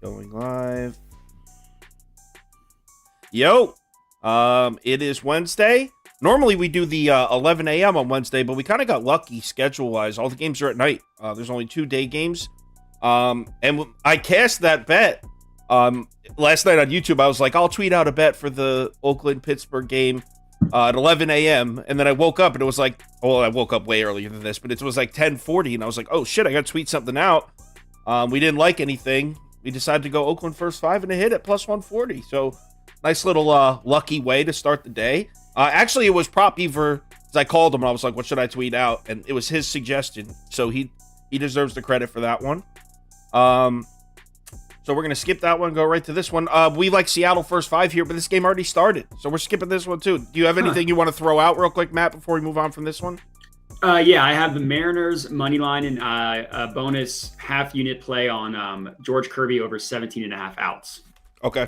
Going live. Yo. It is Wednesday. Normally we do the 11 a.m. on Wednesday, but we kind of got lucky schedule-wise. All the games are at night. There's only 2 day games. And I cast that bet last night on YouTube. I was like, I'll tweet out a bet for the Oakland-Pittsburgh game at 11 a.m. And then I woke up and it was like, well, I woke up way earlier than this, but it was like 10:40. And I was like, oh, shit, I got to tweet something out. We didn't like anything. We decided to go Oakland first 5 and a hit at plus 140. So nice little lucky way to start the day. Actually, it was Prop Beaver, as I called him, and I was like, what should I tweet out? And it was his suggestion. So he deserves the credit for that one. So we're going to skip that one, go right to this one. We like Seattle first 5 here, but this game already started. So we're skipping this one, too. Do you have anything you want to throw out real quick, Matt, before we move on from this one? Yeah, I have the Mariners money line and a bonus half unit play on George Kirby over 17.5 outs. Okay.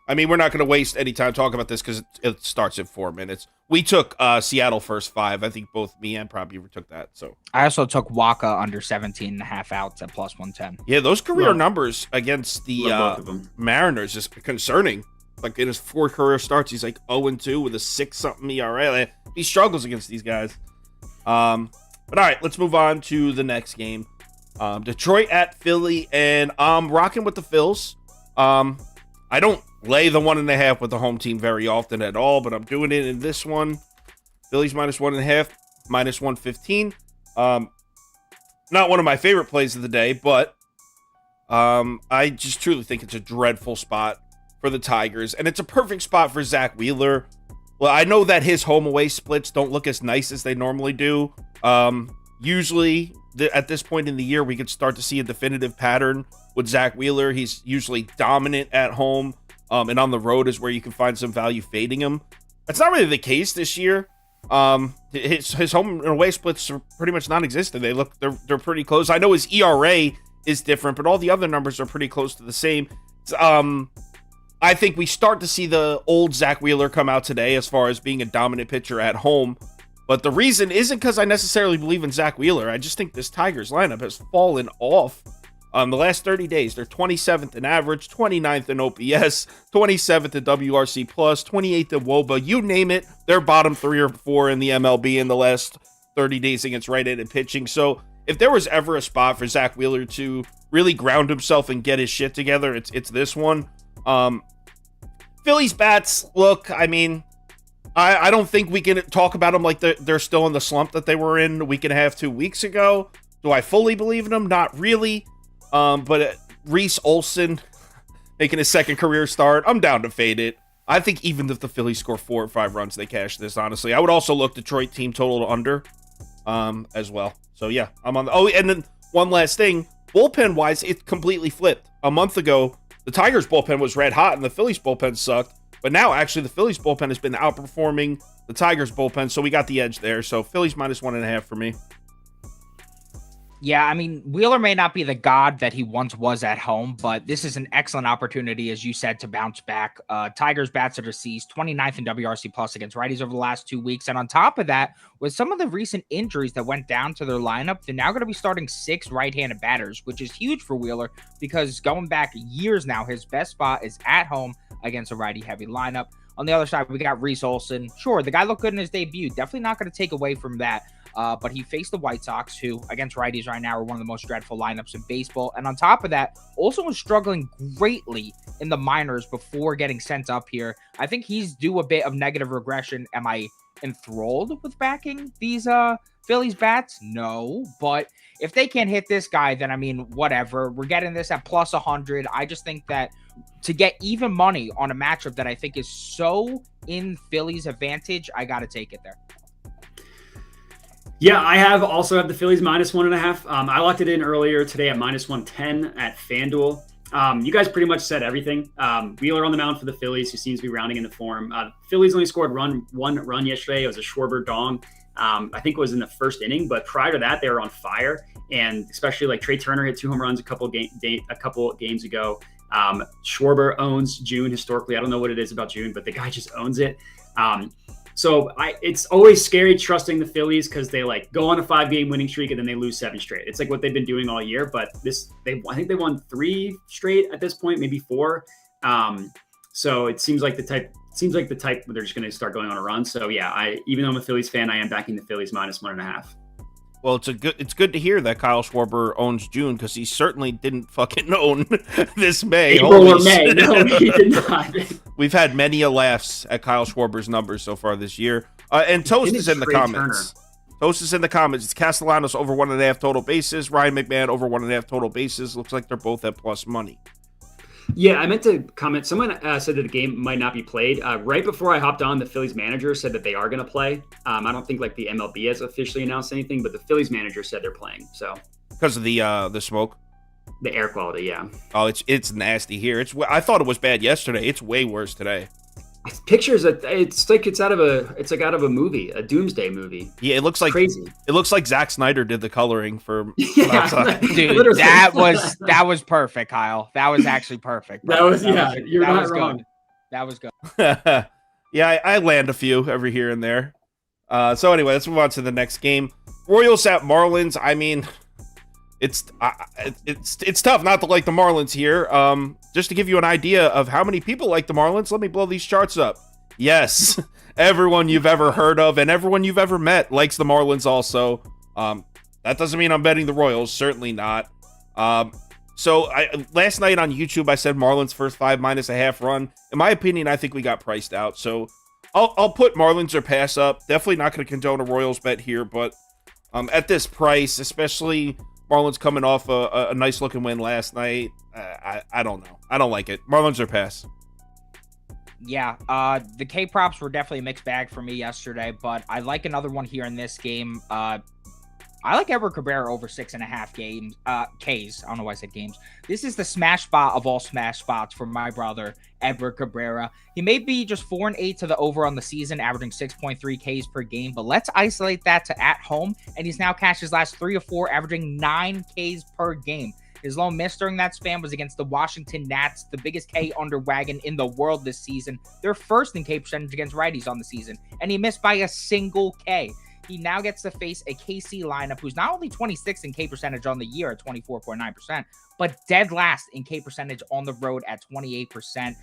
I mean, we're not going to waste any time talking about this because it starts in 4 minutes. We took Seattle first 5. I think both me and Prop Beaver took that. So I also took Waka under 17.5 outs at plus 110. Yeah, those career numbers against the Mariners is concerning. Like in his 4 career starts, he's like 0-2 with a 6-something ERA. Like, he struggles against these guys. But all right, let's move on to the next game. Detroit at Philly, and I'm rocking with the Phils. I don't lay the 1.5 with the home team very often at all, but I'm doing it in this one. Phillies minus 1.5, minus 115. Not one of my favorite plays of the day, but I just truly think it's a dreadful spot for the Tigers, and it's a perfect spot for Zach Wheeler. Well, I know that his home-away splits don't look as nice as they normally do. Usually, at this point in the year, we could start to see a definitive pattern with Zach Wheeler. He's usually dominant at home, and on the road is where you can find some value fading him. That's not really the case this year. His home and away splits are pretty much non-existent. They're pretty close. I know his ERA is different, but all the other numbers are pretty close to the same. I think we start to see the old Zach Wheeler come out today as far as being a dominant pitcher at home. But the reason isn't because I necessarily believe in Zach Wheeler. I just think this Tigers lineup has fallen off. The last 30 days, they're 27th in average, 29th in OPS, 27th in WRC+, 28th in WOBA. You name it, they're bottom 3 or 4 in the MLB in the last 30 days against right-handed pitching. So if there was ever a spot for Zach Wheeler to really ground himself and get his shit together, it's this one. Phillies bats, look, I mean, I don't think we can talk about them like they're still in the slump that they were in a week and a half, 2 weeks ago. Do I fully believe in them? Not really. But Reese Olson making his second career start, I'm down to fade it. I think even if the Phillies score 4 or 5 runs, they cash this, honestly. I would also look Detroit team total to under as well. So, yeah, I'm on the... Oh, and then one last thing. Bullpen-wise, it completely flipped. A month ago, the Tigers' bullpen was red hot, and the Phillies' bullpen sucked. But now, actually, the Phillies' bullpen has been outperforming the Tigers' bullpen, so we got the edge there. So, Phillies minus 1.5 for me. Yeah, I mean, Wheeler may not be the god that he once was at home, but this is an excellent opportunity, as you said, to bounce back. Tigers bats are deceased, 29th in WRC plus against righties over the last 2 weeks. And on top of that, with some of the recent injuries that went down to their lineup, they're now going to be starting 6 right-handed batters, which is huge for Wheeler because going back years now, his best spot is at home against a righty-heavy lineup. On the other side, we got Reese Olson. Sure, the guy looked good in his debut. Definitely not going to take away from that. But he faced the White Sox, who against righties right now are one of the most dreadful lineups in baseball. And on top of that, Olson was struggling greatly in the minors before getting sent up here. I think he's due a bit of negative regression. Am I enthralled with backing these Phillies bats? No, but if they can't hit this guy, then I mean, whatever. We're getting this at plus 100. I just think that to get even money on a matchup that I think is so in Phillies' advantage, I got to take it there. Yeah, I also have the Phillies minus 1.5. I locked it in earlier today at minus 110 at FanDuel. You guys pretty much said everything. Wheeler on the mound for the Phillies, who seems to be rounding into form. Phillies only scored one run yesterday. It was a Schwarber dong. I think it was in the first inning, but prior to that, they were on fire. And especially like Trey Turner hit 2 home runs a couple games ago. Schwarber owns June historically. I don't know what it is about June, but the guy just owns it. So it's always scary trusting the Phillies because they like go on a 5-game winning streak and then they lose 7 straight. It's like what they've been doing all year. But I think they won 3 straight at this point, maybe 4. So it seems like the type. Where they're just going to start going on a run. So yeah, even though I'm a Phillies fan, I am backing the Phillies -1.5. Well, it's good to hear that Kyle Schwarber owns June because he certainly didn't fucking own this May. April or May? No, he did not. We've had many a laughs at Kyle Schwarber's numbers so far this year. And Toast is in the comments. Toast is in the comments. It's Castellanos over 1.5 total bases. Ryan McMahon over 1.5 total bases. Looks like they're both at plus money. Yeah, I meant to comment. Someone said that the game might not be played. Right before I hopped on, the Phillies manager said that they are going to play. I don't think like the MLB has officially announced anything, but the Phillies manager said they're playing. So because of the smoke, the air quality, yeah. Oh, it's nasty here. I thought it was bad yesterday. It's way worse today. Pictures, it's like out of a movie, a doomsday movie. Yeah, it looks like crazy. It looks like Zack Snyder did the coloring for. Yeah, dude, that was perfect, Kyle. That was actually perfect. You're not wrong. Good. That was good. Yeah, I land a few every here and there. So anyway, let's move on to the next game. Royals at Marlins. I mean, it's tough not to like the Marlins here. Just to give you an idea of how many people like the Marlins, let me blow these charts up. Yes, everyone you've ever heard of and everyone you've ever met likes the Marlins also. That doesn't mean I'm betting the Royals, certainly not. So last night on YouTube, I said Marlins first 5 -1/2 run. In my opinion, I think we got priced out. So I'll put Marlins or pass up. Definitely not going to condone a Royals bet here, but at this price, especially Marlins coming off a nice looking win last night, I don't know. I don't like it. Marlins or pass. Yeah, the K props were definitely a mixed bag for me yesterday, but I like another one here in this game. I like Edward Cabrera over 6.5 games, Ks. I don't know why I said games. This is the smash spot of all smash spots for my brother, Edward Cabrera. He may be just 4-8 to the over on the season, averaging 6.3 Ks per game, but let's isolate that to at home, and he's now cashed his last 3 or 4, averaging 9 Ks per game. His lone miss during that span was against the Washington Nats, the biggest K under wagon in the world this season. They're first in K percentage against righties on the season, and he missed by a single K. He now gets to face a KC lineup who's not only 26th in K percentage on the year at 24.9%, but dead last in K percentage on the road at 28%.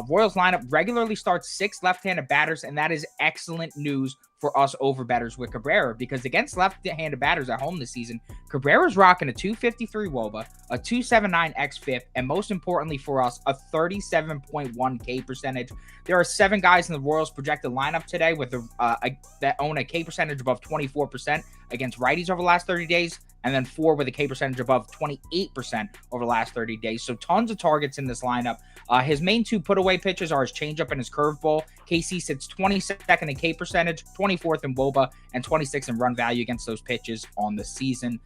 Royals lineup regularly starts 6 left-handed batters, and that is excellent news for us over bettors with Cabrera, because against left-handed batters at home this season, Cabrera's rocking a 253 WOBA, a 279 xFIP, and most importantly for us, a 37.1 K percentage. There are 7 guys in the Royals projected lineup today with that own a K percentage above 24% against righties over the last 30 days, and then 4 with a K percentage above 28% over the last 30 days. So tons of targets in this lineup. His main 2 put-away pitches are his changeup and his curveball. KC sits 22nd in K percentage, 24th in WOBA, and 26th in run value against those pitches on the season.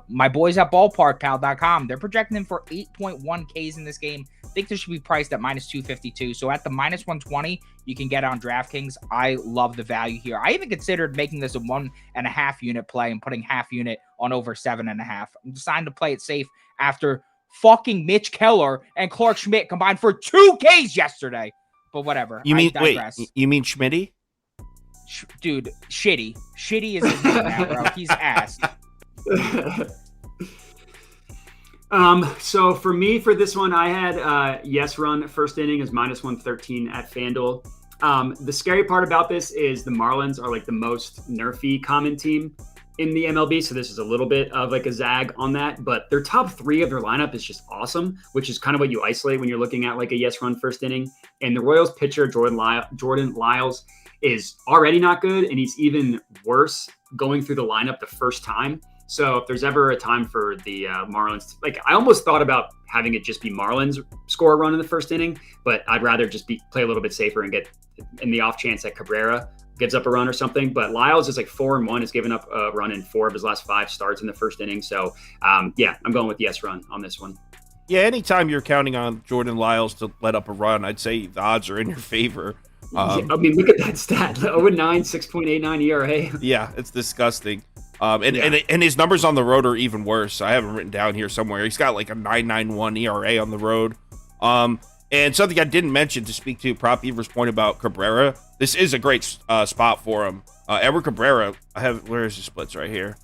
My boys at ballparkpal.com, they're projecting him for 8.1 Ks in this game. I think this should be priced at -252. So at the -120, you can get on DraftKings. I love the value here. I even considered making this a 1.5 unit play and putting half unit on over 7.5. I'm deciding to play it safe after fucking Mitch Keller and Clark Schmidt combined for 2 Ks yesterday. But whatever. You mean Schmitty? Dude, Shitty. Shitty is his name now, bro. He's ass. So for me, for this one, I had yes run first inning is -113 at FanDuel. The scary part about this is the Marlins are like the most nerfy common team in the MLB, so this is a little bit of like a zag on that, but their top 3 of their lineup is just awesome, which is kind of what you isolate when you're looking at like a yes run first inning. And the Royals pitcher Jordan Lyles is already not good, and he's even worse going through the lineup the first time. So if there's ever a time for the Marlins, like I almost thought about having it just be Marlins score a run in the first inning, but I'd rather just play a little bit safer and get in the off chance that Cabrera gives up a run or something. But Lyles is like 4-1, has given up a run in 4 of his last 5 starts in the first inning. So yeah, I'm going with yes run on this one. Yeah, anytime you're counting on Jordan Lyles to let up a run, I'd say the odds are in your favor. I mean, look at that stat: 0-9, 6.89 ERA. Yeah, it's disgusting. And his numbers on the road are even worse. I have him written down here somewhere. He's got like a 9.91 ERA on the road. And something I didn't mention to speak to Prop Beaver's point about Cabrera, this is a great spot for him. Edward Cabrera, where is the splits right here?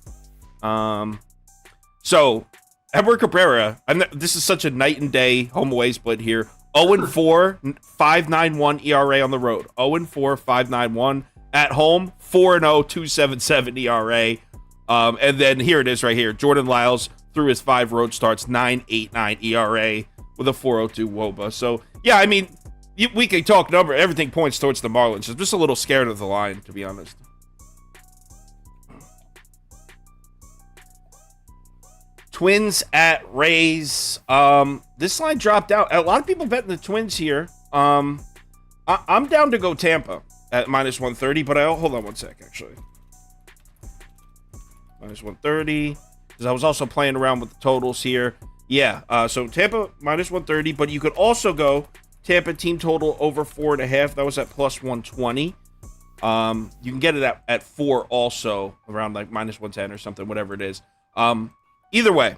So Edward Cabrera, this is such a night and day home away split here. 0-4, 5.91 ERA on the road. 0-4, 5.91 at home. 4-0, 2.77 ERA. And then here it is right here. Jordan Lyles through his 5 road starts, 9.89 ERA with a 4.02 WOBA. So yeah, I mean, we can talk number. Everything points towards the Marlins. I'm just a little scared of the line, to be honest. Twins at Rays. This line dropped out. A lot of people betting the Twins here. I'm down to go Tampa at -130, but hold on one sec, actually. -130, because I was also playing around with the totals here. Yeah, so Tampa -130, but you could also go Tampa team total over 4.5. That was at +120. You can get it at 4 also, around like -110 or something, whatever it is. Either way,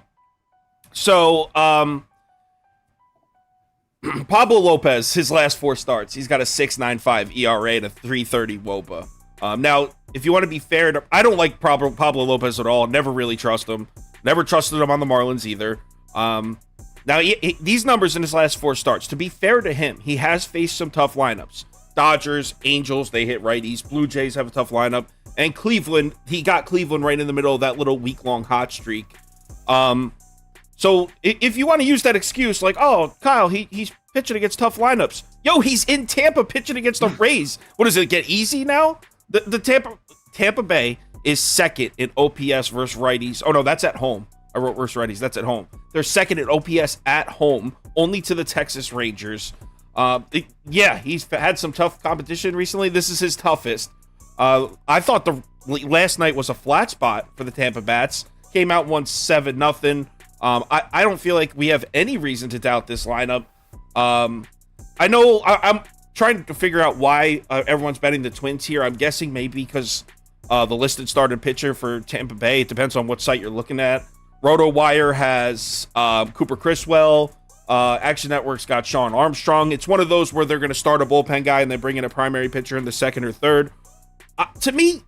so Pablo Lopez, his last 4 starts, he's got a 6.95 ERA and a 3.30 WOBA. Now, if you want to be fair, I don't like Pablo Lopez at all. Never really trust him. Never trusted him on the Marlins either. Now, these numbers in his last 4 starts, to be fair to him, he has faced some tough lineups. Dodgers, Angels, they hit righties. Blue Jays have a tough lineup. And Cleveland, he got Cleveland right in the middle of that little week-long hot streak. So if you want to use that excuse, like, oh, Kyle, he's pitching against tough lineups. Yo, he's in Tampa pitching against the Rays. What does it get easy now? The Tampa Bay is second in OPS versus righties. Oh no, that's at home. I wrote versus righties. That's at home. They're second in OPS at home, only to the Texas Rangers. Yeah, he's had some tough competition recently. This is his toughest. I thought the last night was a flat spot for the Tampa Bats. Came out 7-0. I don't feel like we have any reason to doubt this lineup. I know I'm trying to figure out why everyone's betting the Twins here. I'm guessing maybe because the listed starting pitcher for Tampa Bay. It depends on what site you're looking at. RotoWire has Cooper Criswell. Action Network's got Sean Armstrong. It's one of those where they're going to start a bullpen guy and then bring in a primary pitcher in the second or third. To me,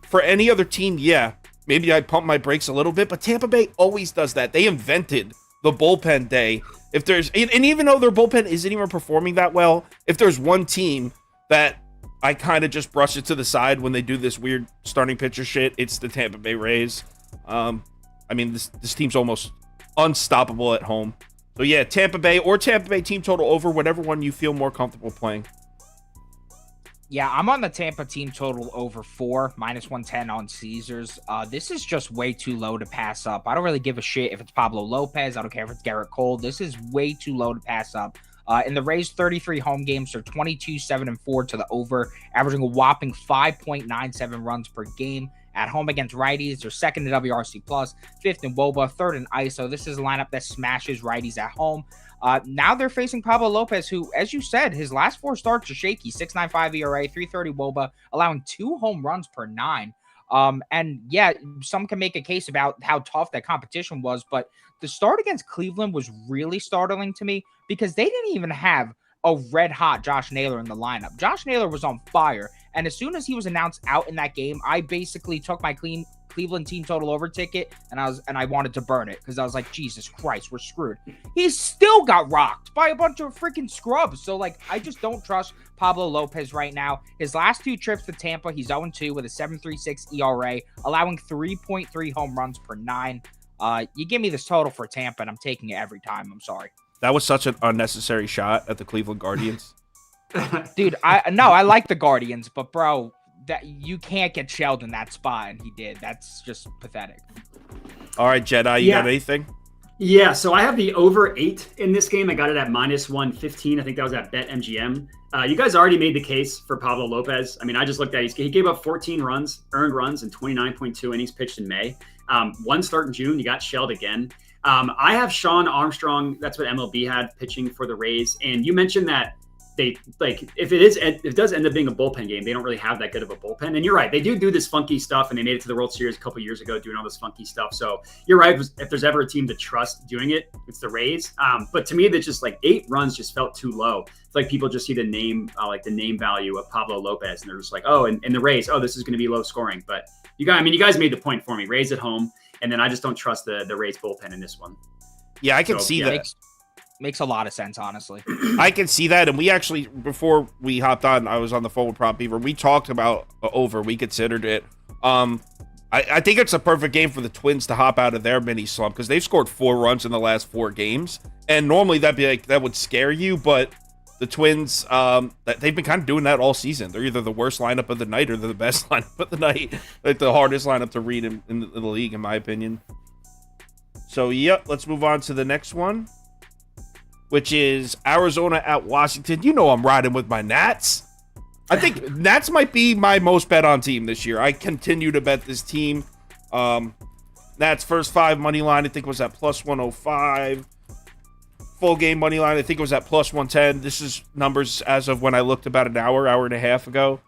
for any other team, yeah, maybe I'd pump my brakes a little bit, but Tampa Bay always does that. They invented the bullpen day. If there's, and even though their bullpen isn't even performing that well, if there's one team that I kind of just brush it to the side when they do this weird starting pitcher shit, it's the Tampa Bay Rays. I mean, this team's almost unstoppable at home. So yeah, Tampa Bay or Tampa Bay team total over, whatever one you feel more comfortable playing. Yeah, I'm on the Tampa team total over 4, -110 on Caesars. This is just way too low to pass up. I don't really give a shit if it's Pablo Lopez. I don't care if it's Garrett Cole. This is way too low to pass up. In the Rays' 33 home games, they're 22, 7, and 4 to the over, averaging a whopping 5.97 runs per game. At home against righties, they're second in WRC+, fifth in WOBA, third in ISO. This is a lineup that smashes righties at home. Now they're facing Pablo Lopez, who, as you said, his last 4 starts are shaky. 6.95 ERA, 3.30 WOBA, allowing 2 home runs per 9. And yeah, some can make a case about how tough that competition was, but the start against Cleveland was really startling to me because they didn't even have a red-hot Josh Naylor in the lineup. Josh Naylor was on fire, and as soon as he was announced out in that game, I basically took my Cleveland team total over ticket, and I wanted to burn it because I was like, Jesus Christ, we're screwed. He still got rocked by a bunch of freaking scrubs. So like, I just don't trust Pablo Lopez right now. His last 2 trips to Tampa, he's 0-2 with a 7.36 ERA, allowing 3.3 home runs per 9. You give me this total for Tampa, and I'm taking it every time. I'm sorry. That was such an unnecessary shot at the Cleveland Guardians. Dude, I like the Guardians, but bro, that you can't get shelled in that spot, and he did. That's just pathetic. All right, Jedi, you got anything? Yeah, so I have the over 8 in this game. I got it at -115. I think that was at BetMGM. You guys already made the case for Pablo Lopez. I mean, I just looked at he gave up 14 earned runs, in 29.2 innings pitched in May. 1 start in June, you got shelled again. I have Sean Armstrong. That's what MLB had pitching for the Rays. And you mentioned that if it does end up being a bullpen game, they don't really have that good of a bullpen. And you're right, they do this funky stuff, and they made it to the World Series a couple years ago doing all this funky stuff. So you're right. If there's ever a team to trust doing it, it's the Rays. But to me, that's just like 8 runs just felt too low. It's like people just see the name, the name value of Pablo Lopez, and they're just like, oh, and the Rays, oh, this is going to be low scoring. But you guys made the point for me. Rays at home, and then I just don't trust the Rays bullpen in this one. Yeah, I can see that. Makes a lot of sense, honestly. I can see that, and we actually, before we hopped on, I was on the phone with Prop Beaver. We talked about over. We considered it. I think it's a perfect game for the Twins to hop out of their mini slump because they've scored 4 runs in the last 4 games, and normally that would scare you, but the Twins, they've been kind of doing that all season. They're either the worst lineup of the night or they're the best lineup of the night, like the hardest lineup to read in the league, in my opinion. So, yep, let's move on to the next one, which is Arizona at Washington. You know I'm riding with my Nats. I think Nats might be my most bet on team this year. I continue to bet this team. Nats first 5 money line, I think was at plus 105. Full game money line, I think it was at plus 110. This is numbers as of when I looked about an hour and a half ago.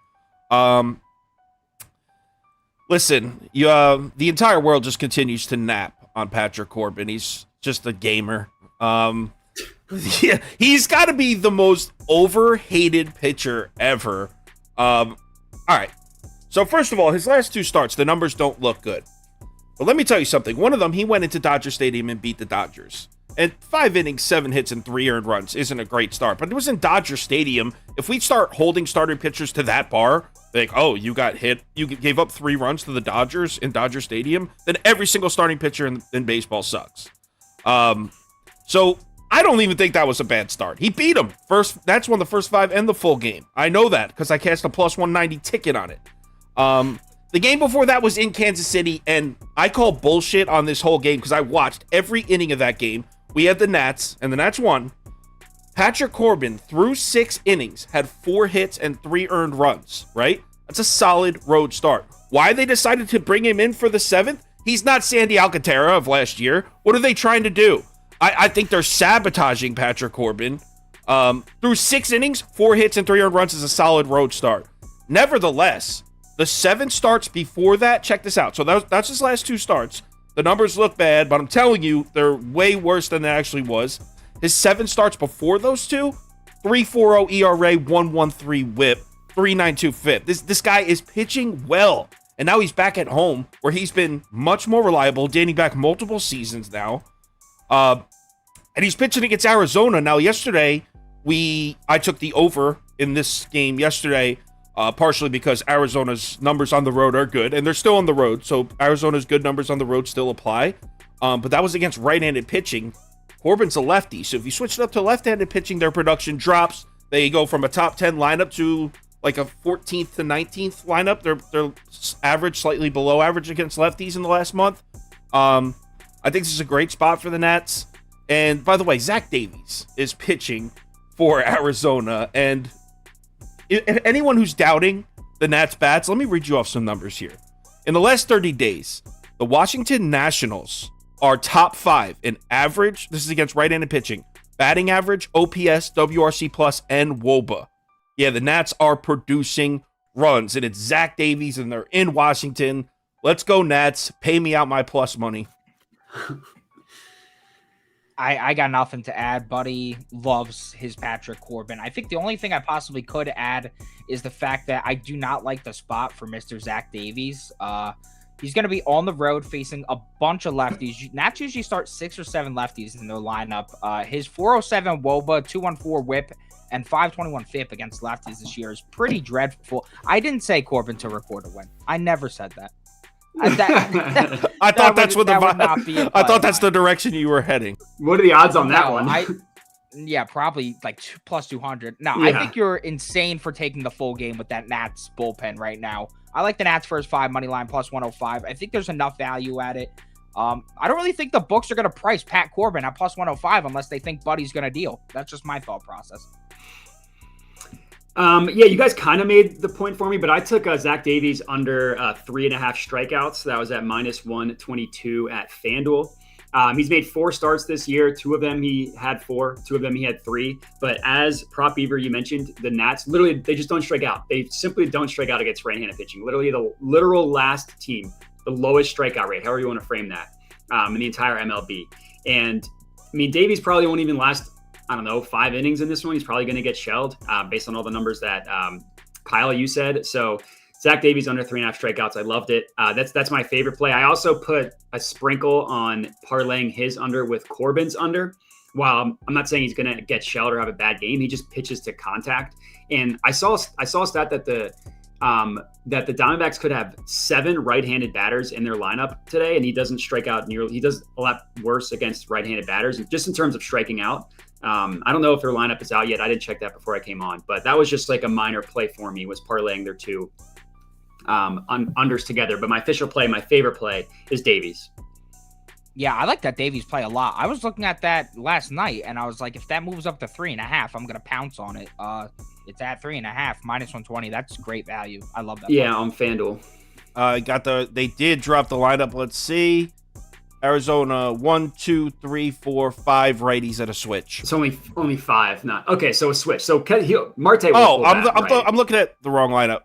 Listen, the entire world just continues to nap on Patrick Corbin. He's just a gamer. Yeah, he's got to be the most overhated pitcher ever. All right. So first of all, his last 2 starts, the numbers don't look good. But let me tell you something. One of them, he went into Dodger Stadium and beat the Dodgers. And 5 innings, 7 hits, and 3 earned runs isn't a great start. But it was in Dodger Stadium. If we start holding starting pitchers to that bar, like, oh, you got hit, you gave up 3 runs to the Dodgers in Dodger Stadium, then every single starting pitcher in baseball sucks. So I don't even think that was a bad start. He beat him. That's one of the first 5 and the full game. I know that because I cast a plus 190 ticket on it. The game before that was in Kansas City, and I call bullshit on this whole game because I watched every inning of that game. We had the Nats, and the Nats won. Patrick Corbin, through 6 innings, had 4 hits and 3 earned runs, right? That's a solid road start. Why they decided to bring him in for the 7th? He's not Sandy Alcantara of last year. What are they trying to do? I think they're sabotaging Patrick Corbin. Through 6 innings, 4 hits and 3 earned runs is a solid road start. Nevertheless, the 7 starts before that, check this out. So that's his last 2 starts. The numbers look bad, but I'm telling you, they're way worse than it actually was. His 7 starts before those 2, 3.40 ERA, 1.13 WHIP, 3.92 FIP. This guy is pitching well. And now he's back at home, where he's been much more reliable, dating back multiple seasons now. And he's pitching against Arizona. Now, yesterday, I took the over in this game yesterday, partially because Arizona's numbers on the road are good, and they're still on the road, so Arizona's good numbers on the road still apply. But that was against right-handed pitching. Corbin's a lefty, so if you switch it up to left-handed pitching, their production drops. They go from a top 10 lineup to like a 14th to 19th lineup. They're average, slightly below average against lefties in the last month. I think this is a great spot for the Nats. And by the way, Zach Davies is pitching for Arizona. And if anyone who's doubting the Nats bats, let me read you off some numbers here. In the last 30 days, the Washington Nationals are top 5 in average. This is against right-handed pitching. Batting average, OPS, WRC plus, and WOBA. Yeah, the Nats are producing runs, and it's Zach Davies, and they're in Washington. Let's go, Nats. Pay me out my plus money. I got nothing to add. Buddy loves his Patrick Corbin. I think the only thing I possibly could add is the fact that I do not like the spot for Mr. Zach Davies. He's going to be on the road facing a bunch of lefties. Nats usually start 6 or 7 lefties in their lineup. His 407 WOBA, 214 WHIP, and 521 FIP against lefties this year is pretty dreadful. I didn't say Corbin to record a win. I never said that. I thought that's the direction you were heading. What are the odds on that one? Yeah, probably like plus 200. No, yeah. I think you're insane for taking the full game with that Nats bullpen right now. I like the Nats first 5 money line plus 105. I think there's enough value at it. I don't really think the books are going to price Pat Corbin at plus 105 unless they think Buddy's going to deal. That's just my thought process. Yeah, you guys kind of made the point for me, but I took Zach Davies under 3.5 strikeouts. That was at minus 122 at FanDuel. He's made 4 starts this year. 2 of them he had 4. 2 of them he had 3. But as Prop Beaver, you mentioned, the Nats, literally, they just don't strike out. They simply don't strike out against right-handed pitching. Literally the literal last team, the lowest strikeout rate, however you want to frame that, in the entire MLB. And, I mean, Davies probably won't even last, 5 innings in this one. He's probably going to get shelled based on all the numbers that Kyle, you said. So Zach Davies under 3.5 strikeouts. I loved it. That's my favorite play. I also put a sprinkle on parlaying his under with Corbin's under. While I'm not saying he's going to get shelled or have a bad game, he just pitches to contact. And I saw a stat that the Diamondbacks could have 7 right-handed batters in their lineup today, and he doesn't strike out nearly. He does a lot worse against right-handed batters, just in terms of striking out. I don't know if their lineup is out yet. I didn't check that before I came on, but that was just like a minor play for me, was parlaying their 2 unders together. But my official play, my favorite play, is Davies. Yeah, I like that Davies play a lot. I was looking at that last night, and I was like, if that moves up to 3.5, I'm gonna pounce on it. It's at 3.5 minus 120. That's great value. I love that. Yeah, on FanDuel. They did drop the lineup. Let's see. Arizona 1, 2, 3, 4, 5 righties at a switch. It's only 5. Not okay. So a switch. So Marte. I'm looking at the wrong lineup.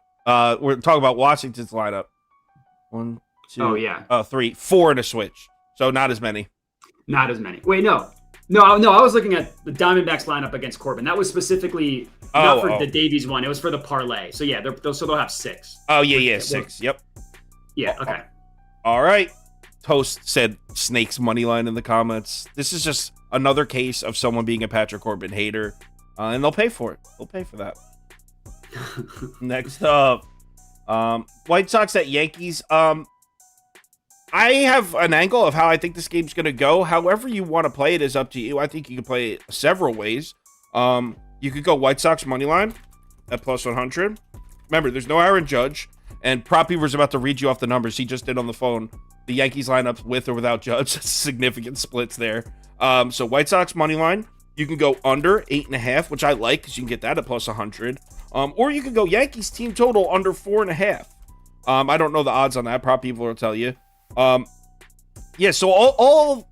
We're talking about Washington's lineup. 1, 2. Oh yeah. 3, 4 in a switch. So not as many. Not as many. Wait, no. I was looking at the Diamondbacks lineup against Corbin. That was specifically not for the Davies one. It was for the parlay. So yeah, they'll have 6. Oh yeah, 6. Yep. Yeah. Okay. All right. Toast said Snakes money line in the comments. This is just another case of someone being a Patrick Corbin hater, and they'll pay for it. They'll pay for that. Next up, White Sox at Yankees. I have an angle of how I think this game's going to go. However you want to play it is up to you. I think you can play it several ways. You could go White Sox money line at plus 100. Remember, there's no Aaron Judge, and Prop Beaver's about to read you off the numbers he just did on the phone. The Yankees lineups with or without Judge. Significant splits there. So White Sox money line. You can go under 8.5, which I like because you can get that at plus 100. Or you can go Yankees team total under 4.5. I don't know the odds on that. Prop Beaver will tell you. So all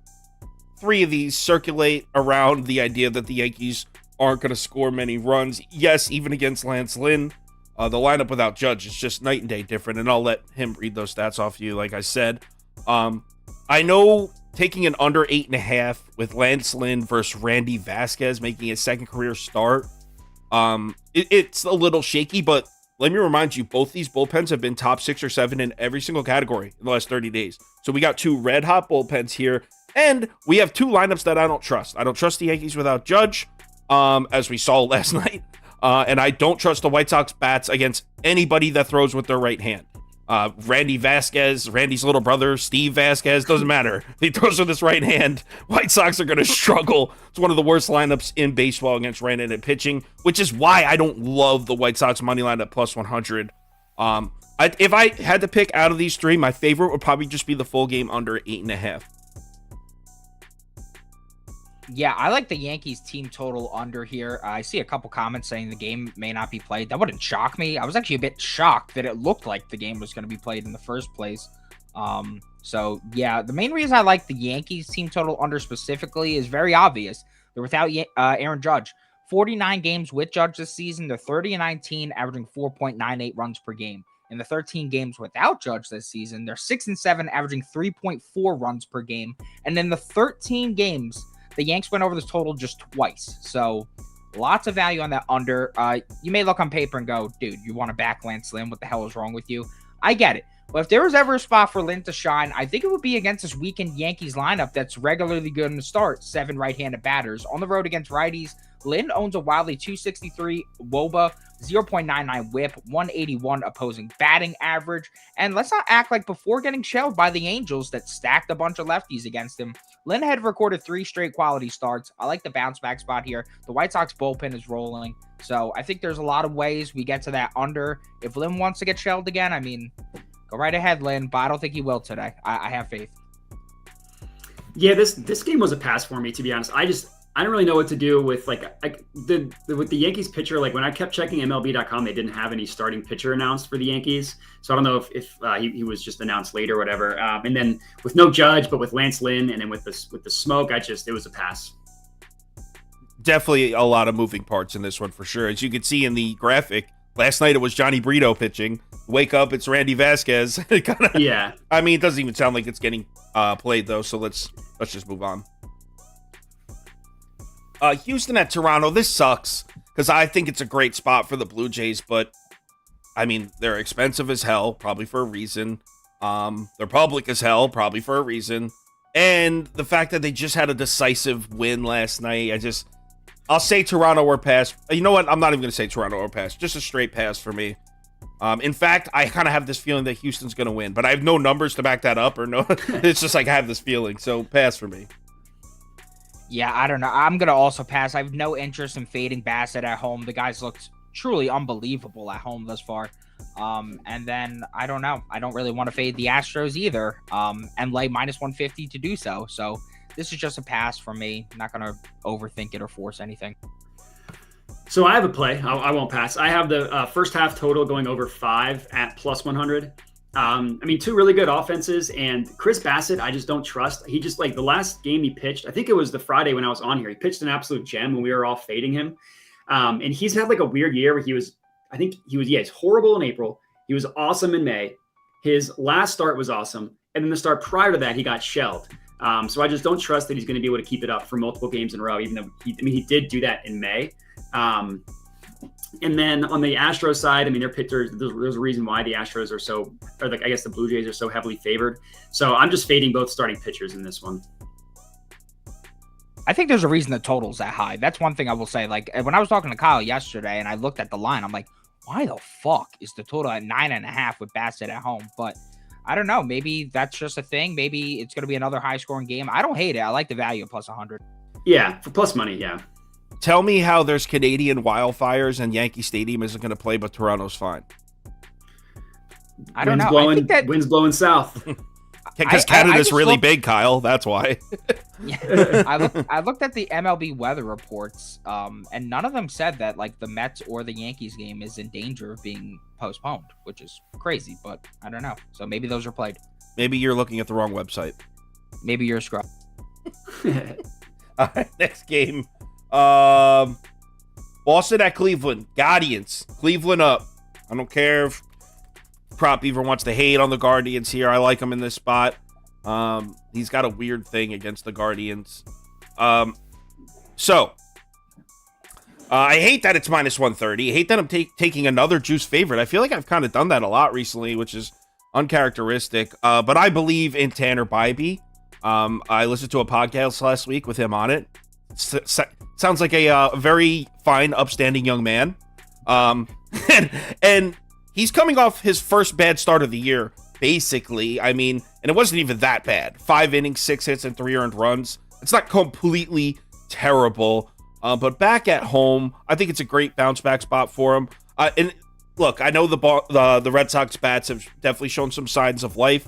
3 of these circulate around the idea that the Yankees aren't going to score many runs. Yes, even against Lance Lynn. The lineup without Judge is just night and day different, and I'll let him read those stats off you, like I said. I know taking an under 8.5 with Lance Lynn versus Randy Vasquez making his second career start, it's a little shaky, but let me remind you, both these bullpens have been top 6 or 7 in every single category in the last 30 days. So we got 2 red-hot bullpens here, and we have 2 lineups that I don't trust. I don't trust the Yankees without Judge, as we saw last night. And I don't trust the White Sox bats against anybody that throws with their right hand. Randy Vasquez, Randy's little brother, Steve Vasquez, doesn't matter. He throws with his right hand. White Sox are going to struggle. It's one of the worst lineups in baseball against right-handed pitching, which is why I don't love the White Sox money line at plus 100. If I had to pick out of these 3, my favorite would probably just be the full game under 8.5. Yeah, I like the Yankees team total under here. I see a couple comments saying the game may not be played. That wouldn't shock me. I was actually a bit shocked that it looked like the game was going to be played in the first place. So yeah, the main reason I like the Yankees team total under specifically is very obvious. They're without Aaron Judge. 49 games with Judge this season. They're 30-19, averaging 4.98 runs per game. In the 13 games without Judge this season, they're 6-7, averaging 3.4 runs per game. And in the 13 games, the Yanks went over this total just twice. So lots of value on that under. You may look on paper and go, dude, you want to back Lance Lynn? What the hell is wrong with you? I get it. But if there was ever a spot for Lynn to shine, I think it would be against this weakened Yankees lineup that's regularly good in the start. 7 right-handed batters. On the road against righties, Lynn owns a wildly 263 WOBA, 0.99 whip, 181 opposing batting average. And let's not act like before getting shelled by the Angels that stacked a bunch of lefties against him, Lynn had recorded 3 straight quality starts. I like the bounce back spot here. The White Sox bullpen is rolling. So I think there's a lot of ways we get to that under. If Lynn wants to get shelled again, I mean, go right ahead, Lynn, but I don't think he will today. I have faith. Yeah, this game was a pass for me, to be honest. I don't really know what to do with with the Yankees pitcher. Like when I kept checking MLB.com, they didn't have any starting pitcher announced for the Yankees. So I don't know if he was just announced late or whatever. And then with no Judge, but with Lance Lynn, and then with the smoke, it was a pass. Definitely a lot of moving parts in this one for sure. As you can see in the graphic, last night it was Johnny Brito pitching. Wake up, it's Randy Vasquez. Yeah. I mean, it doesn't even sound like it's getting played though. So let's just move on. Houston at Toronto. This sucks because I think it's a great spot for the Blue Jays, but I mean, they're expensive as hell, probably for a reason. They're public as hell, probably for a reason. And the fact that they just had a decisive win last night, I'll say Toronto or pass. You know what? I'm not even going to say Toronto or pass. Just a straight pass for me. In fact, I kind of have this feeling that Houston's going to win, but I have no numbers to back that up or no. It's just like I have this feeling. So pass for me. Yeah, I don't know. I'm going to also pass. I have no interest in fading Bassett at home. The guys looked truly unbelievable at home thus far. And then I don't know. I don't really want to fade the Astros either. And lay minus 150 to do so. So this is just a pass for me. I'm not going to overthink it or force anything. So I have a play. I won't pass. I have the first half total going over 5 at plus 100. I mean, two really good offenses, and Chris Bassett, I just don't trust. He just, like, the last game he pitched, I think it was the Friday when I was on here, he pitched an absolute gem when we were all fading him. And he's had like a weird year where he's horrible in April. He was awesome in May. His last start was awesome. And then the start prior to that, he got shelled. So I just don't trust that he's going to be able to keep it up for multiple games in a row, even though he did do that in May. And then on the Astros side, I mean, their pitchers, there's a reason why the Astros I guess the Blue Jays are so heavily favored. So I'm just fading both starting pitchers in this one. I think there's a reason the total's that high. That's one thing I will say. Like, when I was talking to Kyle yesterday and I looked at the line, I'm like, why the fuck is the total at 9.5 with Bassett at home? But I don't know. Maybe that's just a thing. Maybe it's going to be another high scoring game. I don't hate it. I like the value of plus 100. Yeah, for plus money, yeah. Tell me how there's Canadian wildfires and Yankee Stadium isn't going to play, but Toronto's fine. I don't know. I think that wind's blowing south. Because Canada's really big, Kyle. That's why. I looked at the MLB weather reports, and none of them said that like the Mets or the Yankees game is in danger of being postponed, which is crazy. But I don't know. So maybe those are played. Maybe you're looking at the wrong website. Maybe you're a scrub. All right, next game. Boston at Cleveland. Guardians. Cleveland up. I don't care if Prop Beaver wants to hate on the Guardians here. I like him in this spot. He's got a weird thing against the Guardians. I hate that it's minus 130. I hate that I'm taking another juice favorite. I feel like I've kind of done that a lot recently, which is uncharacteristic. But I believe in Tanner Bybee. I listened to a podcast last week with him on it. Sounds like a very fine, upstanding young man. And he's coming off his first bad start of the year, basically. I mean, and it wasn't even that bad. 5 innings, 6 hits, and 3 earned runs. It's not completely terrible. But back at home, I think it's a great bounce back spot for him. And look, I know the Red Sox bats have definitely shown some signs of life.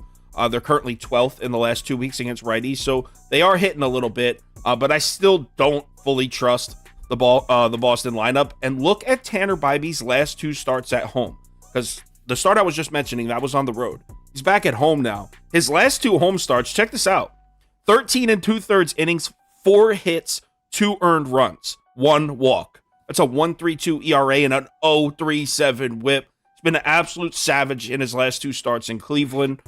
They're currently 12th in the last 2 weeks against righties, so they are hitting a little bit. But I still don't fully trust the Boston lineup. And look at Tanner Bybee's last 2 starts at home, because the start I was just mentioning, that was on the road. He's back at home now. His last 2 home starts, check this out: 13 2/3 innings, 4 hits, 2 earned runs, 1 walk. That's a 1.32 ERA and an 0.37 WHIP. He's been an absolute savage in his last 2 starts in Cleveland.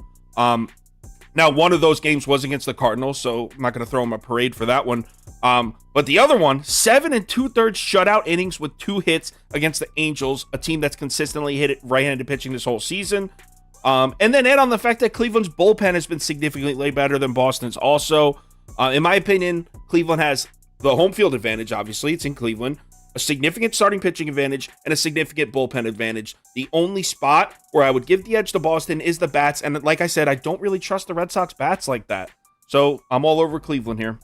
Now, one of those games was against the Cardinals, so I'm not going to throw him a parade for that one. But the other one, 7 2/3 shutout innings with 2 hits against the Angels, a team that's consistently hit right-handed pitching this whole season. And then add on the fact that Cleveland's bullpen has been significantly better than Boston's also. In my opinion, Cleveland has the home field advantage, obviously. It's in Cleveland. A significant starting pitching advantage and a significant bullpen advantage. The only spot where I would give the edge to Boston is the bats. And like I said, I don't really trust the Red Sox bats like that. So I'm all over Cleveland here.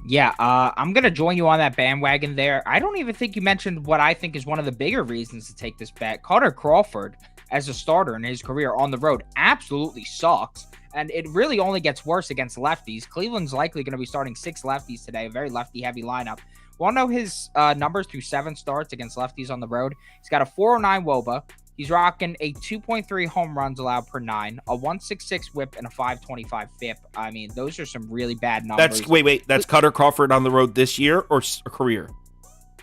Yeah, I'm going to join you on that bandwagon there. I don't even think you mentioned what I think is one of the bigger reasons to take this bet. Carter Crawford, as a starter in his career on the road, absolutely sucks. And it really only gets worse against lefties. Cleveland's likely going to be starting 6 lefties today, a very lefty-heavy lineup. Want to know his numbers through 7 starts against lefties on the road? He's got a 409 WOBA. He's rocking a 2.3 home runs allowed per 9, a 166 whip, and a 525 FIP. I mean, those are some really bad numbers. That's Cutter Crawford on the road this year or a career?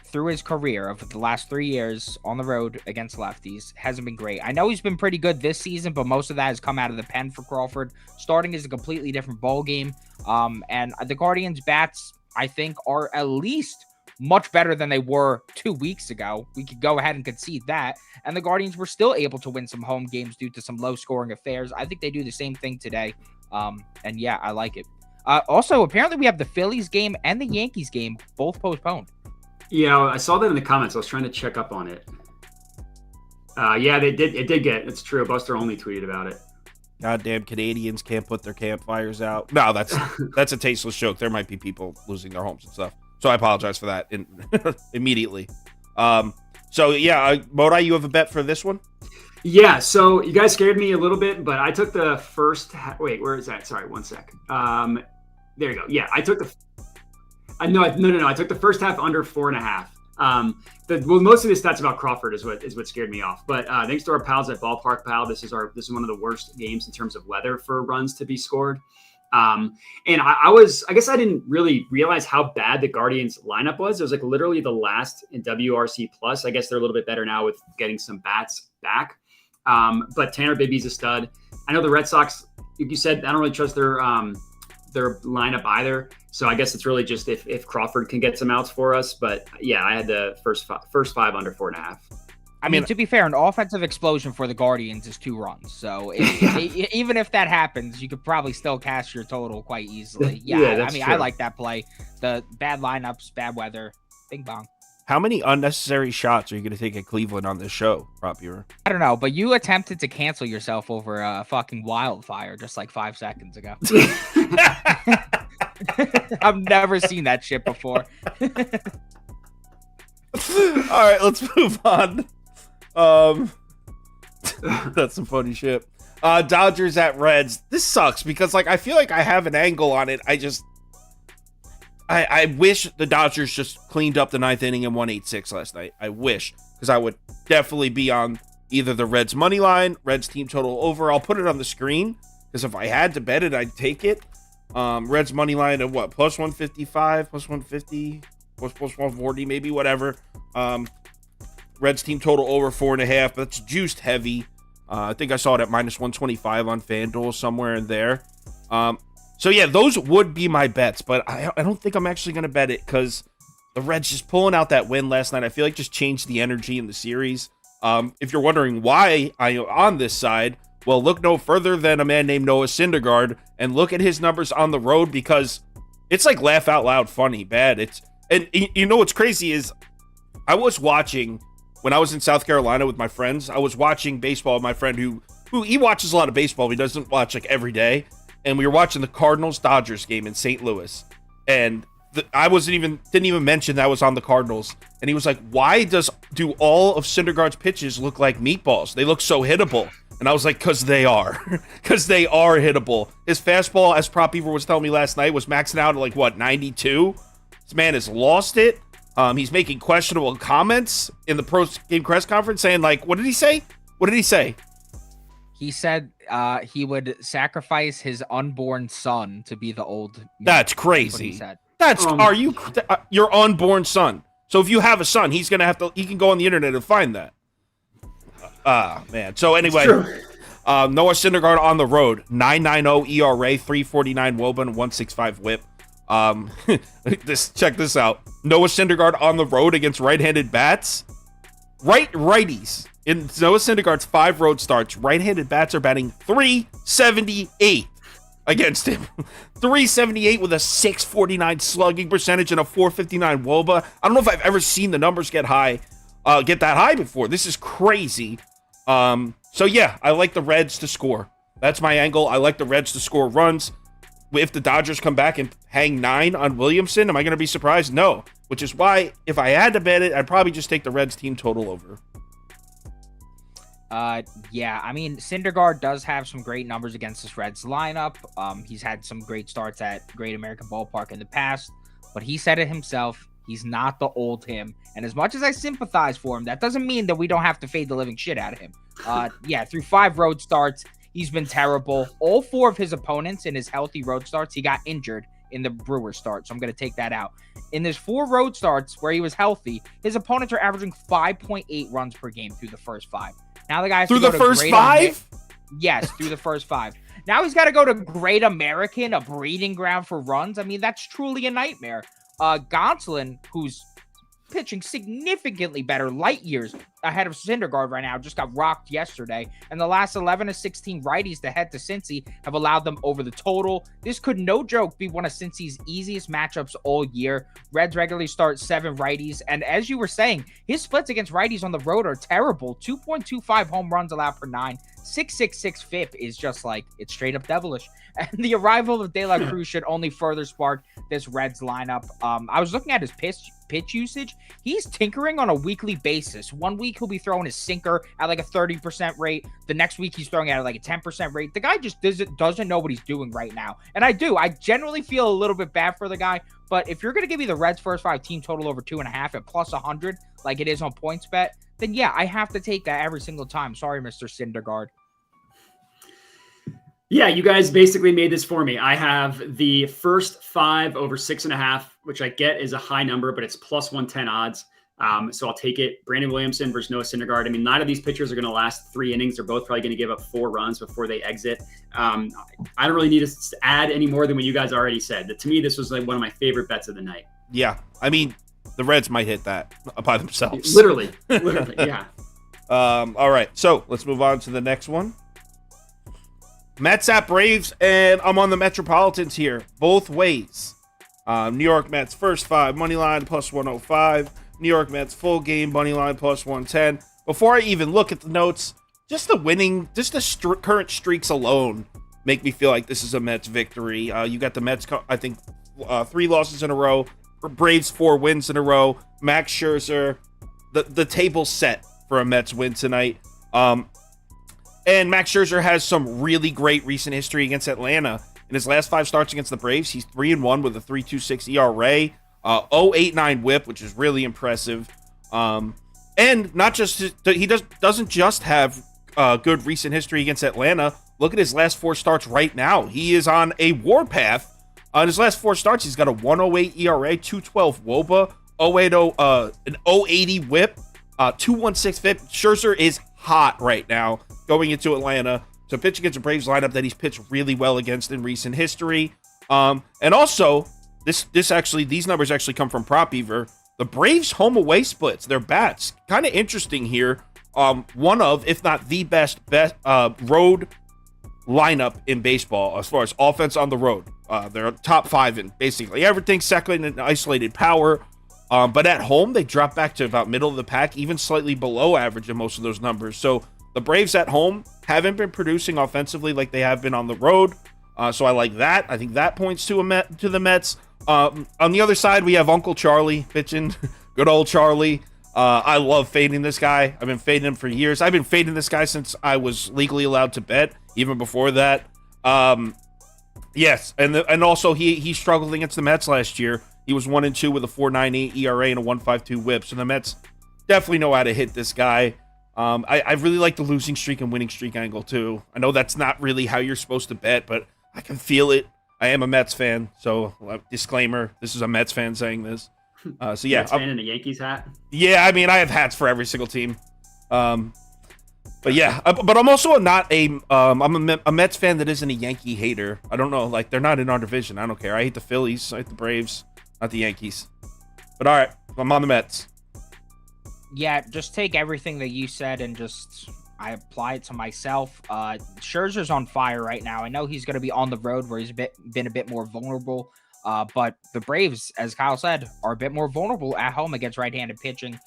Through his career of the last 3 years on the road against lefties, hasn't been great. I know he's been pretty good this season, but most of that has come out of the pen for Crawford. Starting is a completely different ball game. And the Guardians' bats, I think, are at least much better than they were 2 weeks ago. We could go ahead and concede that. And the Guardians were still able to win some home games due to some low-scoring affairs. I think they do the same thing today. And yeah, I like it. Also, apparently we have the Phillies game and the Yankees game both postponed. Yeah, I saw that in the comments. I was trying to check up on it. Yeah, they did. It did get. It's true. Buster only tweeted about it. Goddamn Canadians can't put their campfires out. No, that's a tasteless joke. There might be people losing their homes and stuff. So I apologize for that immediately. So yeah, Modai, you have a bet for this one? Yeah. So you guys scared me a little bit, but I took the first. Wait, where is that? Sorry, one sec. There you go. Yeah, I took the. No. I took the first half under 4.5. Most of the stats about Crawford is what scared me off. But thanks to our pals at Ballpark Pal, this is one of the worst games in terms of weather for runs to be scored. And I guess I didn't really realize how bad the Guardians lineup was. It was like literally the last in WRC plus. I guess they're a little bit better now with getting some bats back. But Tanner Bibby's a stud. I know the Red Sox, like you said, I don't really trust their lineup either. So I guess it's really just if Crawford can get some outs for us. But yeah, I had the first five under 4.5. I mean, to be fair, an offensive explosion for the Guardians is 2 runs. So even if that happens, you could probably still cash your total quite easily. Yeah, I mean, true. I like that play. The bad lineups, bad weather, bing bong. How many unnecessary shots are you going to take at Cleveland on this show, Prop Viewer? I don't know, but you attempted to cancel yourself over a fucking wildfire just like 5 seconds ago. I've never seen that shit before. All right, let's move on. That's some funny shit. Dodgers at Reds. This sucks because I feel like I have an angle on it. I wish the Dodgers just cleaned up the 9th inning and won 8-6 last night. I wish, because I would definitely be on either the Reds money line, Reds team total over. I'll put it on the screen because if I had to bet it, I'd take it. Reds money line at what? Plus 155, plus 150, plus 140, maybe, whatever. Reds team total over 4.5. That's juiced heavy. I think I saw it at minus 125 on FanDuel, somewhere in there. So yeah, those would be my bets, but I don't think I'm actually going to bet it because the Reds just pulling out that win last night, I feel like just changed the energy in the series. If you're wondering why I'm on this side, well, look no further than a man named Noah Syndergaard and look at his numbers on the road because it's like laugh out loud funny bad. And you know what's crazy is I was watching when I was in South Carolina with my friends. I was watching baseball with my friend who he watches a lot of baseball, but he doesn't watch every day. And we were watching the Cardinals-Dodgers game in St. Louis. And I didn't even mention that I was on the Cardinals. And he was like, why do all of Syndergaard's pitches look like meatballs? They look so hittable. And I was like, because they are. Because they are hittable. His fastball, as Prop Beaver was telling me last night, was maxing out at 92? This man has lost it. He's making questionable comments in the post-game press conference saying, what did he say? What did he say? He said he would sacrifice his unborn son to be the old. That's crazy. That's your unborn son. So if you have a son, he can go on the internet and find that. Man. So anyway, Noah Syndergaard on the road, 9.90 ERA, 3.49 WOBA, and 1.65 WHIP. Check this out. Noah Syndergaard on the road against right-handed bats. Righties. In Noah Syndergaard's 5 road starts, right-handed bats are batting .378 against him. .378 with a .649 slugging percentage and a .459 WOBA. I don't know if I've ever seen the numbers get that high before. This is crazy. So yeah, I like the Reds to score. That's my angle. I like the Reds to score runs. If the Dodgers come back and hang 9 on Williamson, am I going to be surprised? No. Which is why, if I had to bet it, I'd probably just take the Reds team total over. Yeah, I mean, Syndergaard does have some great numbers against this Reds lineup. He's had some great starts at Great American Ballpark in the past, but he said it himself. He's not the old him. And as much as I sympathize for him, that doesn't mean that we don't have to fade the living shit out of him. Yeah, through 5 road starts, he's been terrible. All 4 of his opponents in his healthy road starts, he got injured in the Brewers start, so I'm going to take that out. In his 4 road starts where he was healthy, his opponents are averaging 5.8 runs per game through the first 5. Now the guy has through to go the to first Great 5? Yes, through the first 5. Now he's got to go to Great American, a breeding ground for runs. I mean, that's truly a nightmare. Gonsolin, who's pitching significantly better, light years ahead of Syndergaard right now, just got rocked yesterday. And the last 11 of 16 righties to head to Cincy have allowed them over the total. This could, no joke, be one of Cincy's easiest matchups all year. Reds regularly start 7 righties. And as you were saying, his splits against righties on the road are terrible. 2.25 home runs allowed per 9. 6.66 FIP is just like, it's straight up devilish. And the arrival of De La Cruz should only further spark this Reds lineup. I was looking at his pitch usage. He's tinkering on a weekly basis. One week he'll be throwing his sinker at like a 30% rate. The next week he's throwing it at like a 10% rate. The guy just doesn't know what he's doing right now. And I generally feel a little bit bad for the guy. But if you're going to give me the Reds first 5 team total over 2.5 at plus 100, like it is on PointsBet, then yeah, I have to take that every single time. Sorry, Mr. Syndergaard. Yeah, you guys basically made this for me. I have the first 5 over 6.5, which I get is a high number, but it's plus 110 odds. So I'll take it. Brandon Williamson versus Noah Syndergaard. I mean, neither of these pitchers are going to last 3 innings. They're both probably going to give up 4 runs before they exit. I don't really need to add any more than what you guys already said. To me, this was like one of my favorite bets of the night. Yeah, I mean, the Reds might hit that by themselves. Literally, yeah. All right, so let's move on to the next one. Mets at Braves, and I'm on the Metropolitans here, both ways. New York Mets first 5, money line plus 105. New York Mets full game, money line plus 110. Before I even look at the notes, just the current streaks alone make me feel like this is a Mets victory. You got the Mets, I think, 3 losses in a row. Braves 4 wins in a row. Max Scherzer, the table's set for a Mets win tonight. And Max Scherzer has some really great recent history against Atlanta. In his last 5 starts against the Braves, he's 3-1 with a 3.26 ERA, 0.89 WHIP, which is really impressive. And not just he doesn't just have good recent history against Atlanta. Look at his last 4 starts right now. He is on a warpath. On his last 4 starts, he's got a 1.08 ERA, 2.12 WOBA, 0.80 an 0.80 WHIP, 2.16 FIP. Scherzer is hot right now going into Atlanta to pitch against a Braves lineup that he's pitched really well against in recent history. And also, these numbers actually come from PropBeaver. The Braves home away splits, their bats, kind of interesting here. One of, if not the best road lineup in baseball as far as offense on the road. They're top 5 in basically everything, second in isolated power. But at home, they drop back to about middle of the pack, even slightly below average in most of those numbers. So the Braves at home haven't been producing offensively like they have been on the road. So I like that. I think that points to the Mets. On the other side, we have Uncle Charlie pitching. Good old Charlie. I love fading this guy. I've been fading him for years. I've been fading this guy since I was legally allowed to bet, even before that. Yes, and also he struggled against the Mets last year. He was 1-2 with a 4.98 ERA and a 1.52 WHIP. So the Mets definitely know how to hit this guy. I really like the losing streak and winning streak angle too. I know that's not really how you're supposed to bet, but I can feel it. I am a Mets fan, so disclaimer: this is a Mets fan saying this. So yeah, Mets fan in a Yankees hat. Yeah, I mean I have hats for every single team. But yeah, but I'm also not I'm a Mets fan that isn't a Yankee hater. I don't know, like they're not in our division. I don't care. I hate the Phillies. I hate the Braves. Not the Yankees. But all right, I'm on the Mets. Yeah, just take everything that you said and I apply it to myself. Scherzer's on fire right now. I know he's going to be on the road where he's been a bit more vulnerable. But the Braves, as Kyle said, are a bit more vulnerable at home against right-handed pitching.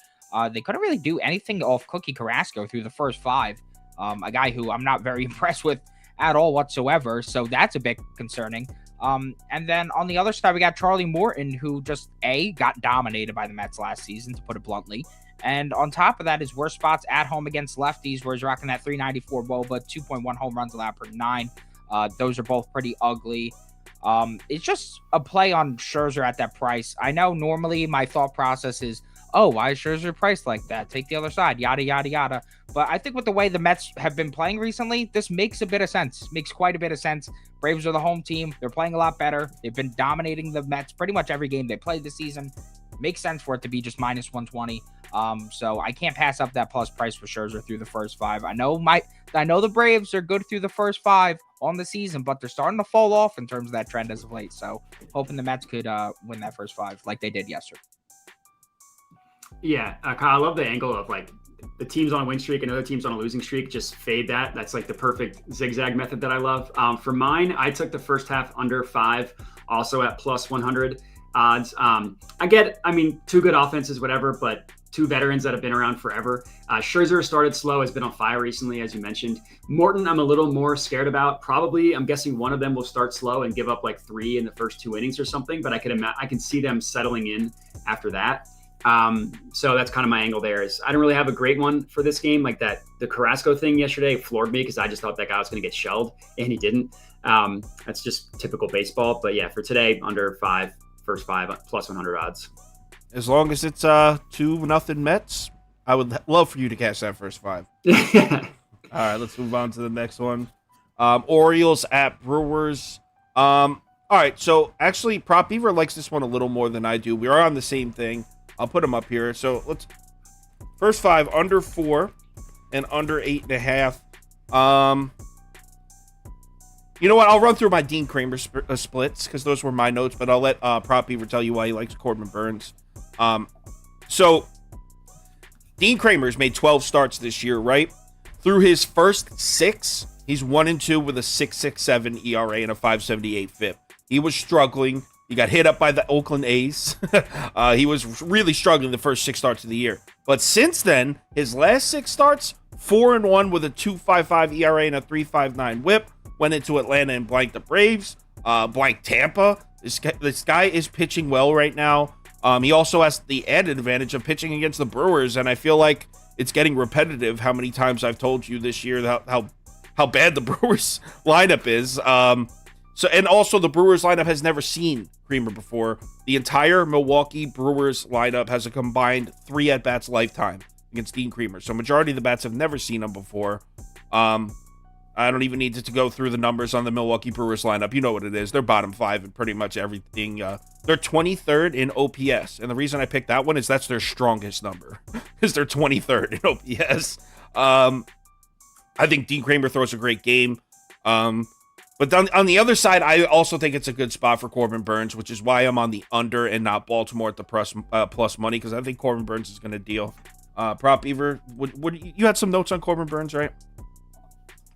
They couldn't really do anything off Cookie Carrasco through the first 5. A guy who I'm not very impressed with at all whatsoever. So that's a bit concerning. And then on the other side, we got Charlie Morton, who just got dominated by the Mets last season, to put it bluntly. And on top of that, his worst spots at home against lefties, where he's rocking that 394 WOBA, 2.1 home runs allowed per 9. Those are both pretty ugly. It's just a play on Scherzer at that price. I know normally my thought process is, oh, why is Scherzer priced like that? Take the other side, yada, yada, yada. But I think with the way the Mets have been playing recently, this makes a bit of sense. Makes quite a bit of sense. Braves are the home team. They're playing a lot better. They've been dominating the Mets pretty much every game they played this season. Makes sense for it to be just minus 120. So I can't pass up that plus price for Scherzer through the first 5. I know the Braves are good through the first 5 on the season, but they're starting to fall off in terms of that trend as of late. So hoping the Mets could win that first 5 like they did yesterday. Yeah, Kyle, I love the angle of like the team's on a win streak and other teams on a losing streak. Just fade that. That's like the perfect zigzag method that I love. For mine, I took the first half under 5, also at plus 100 odds. Two good offenses, whatever, but 2 veterans that have been around forever. Scherzer started slow, has been on fire recently, as you mentioned. Morton, I'm a little more scared about. Probably, I'm guessing one of them will start slow and give up like 3 in the first 2 innings or something, but I can see them settling in after that. So that's kind of my angle there. Is I don't really have a great one for this game. Like that, the Carrasco thing yesterday floored me because I just thought that guy was going to get shelled and he didn't. That's just typical baseball. But yeah, for today, under 5, first 5 plus 100 odds. As long as it's 2-0 Mets, I would love for you to catch that first 5. All right, let's move on to the next one. Orioles at Brewers. All right, so actually, Prop Beaver likes this one a little more than I do. We are on the same thing. I'll put them up here. So let's first 5 under 4 and under 8.5. You know what? I'll run through my Dean Kramer splits because those were my notes, but I'll let Prop Beaver tell you why he likes Corbin Burns. So Dean Kramer's made 12 starts this year, right? Through his first 6, he's 1-2 with a 6.67 ERA and a 5.78 FIP. He was struggling. He got hit up by the Oakland A's. He was really struggling the first 6 starts of the year. But since then, his last 6 starts, 4-1 with a 2.55 ERA and a 3.59 WHIP. Went into Atlanta and blanked the Braves, blanked Tampa. This guy is pitching well right now. He also has the added advantage of pitching against the Brewers, and I feel like it's getting repetitive how many times I've told you this year how bad the Brewers lineup is. And also the Brewers lineup has never seen Kramer before. The entire Milwaukee Brewers lineup has a combined 3 at-bats lifetime against Dean Kramer. So majority of the bats have never seen him before. I don't even need to go through the numbers on the Milwaukee Brewers lineup. You know what it is. They're bottom 5 in pretty much everything. They're 23rd in OPS. And the reason I picked that one is that's their strongest number. Because they're 23rd in OPS. I think Dean Kramer throws a great game. But on the other side, I also think it's a good spot for Corbin Burns, which is why I'm on the under and not Baltimore at the plus money, because I think Corbin Burns is going to deal. Prop Beaver, you had some notes on Corbin Burns, right?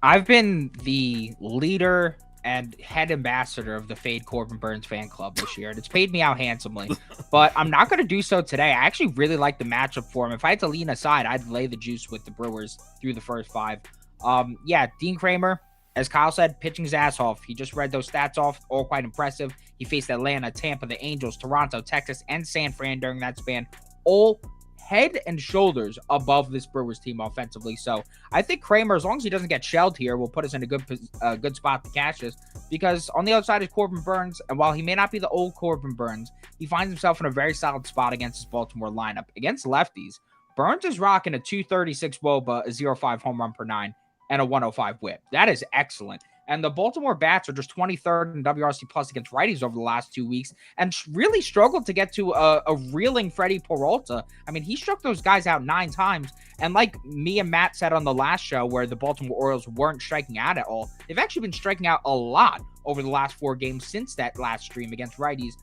I've been the leader and head ambassador of the Fade Corbin Burns fan club this year, and it's paid me out handsomely. But I'm not going to do so today. I actually really like the matchup for him. If I had to lean aside, I'd lay the juice with the Brewers through the first 5. Dean Kramer, as Kyle said, pitching his ass off. He just read those stats off, all quite impressive. He faced Atlanta, Tampa, the Angels, Toronto, Texas, and San Fran during that span. All head and shoulders above this Brewers team offensively. So I think Kramer, as long as he doesn't get shelled here, will put us in a good spot to catch this. Because on the other side is Corbin Burns, and while he may not be the old Corbin Burns, he finds himself in a very solid spot against his Baltimore lineup. Against lefties, Burns is rocking a 236 WOBA, a 0.5 home run per 9, and a 105 WHIP. That is excellent. And the Baltimore bats are just 23rd in WRC plus against righties over the last 2 weeks and really struggled to get to a reeling Freddie Peralta. I mean, he struck those guys out 9 times. And like me and Matt said on the last show where the Baltimore Orioles weren't striking out at all, they've actually been striking out a lot over the last 4 games since that last stream against righties.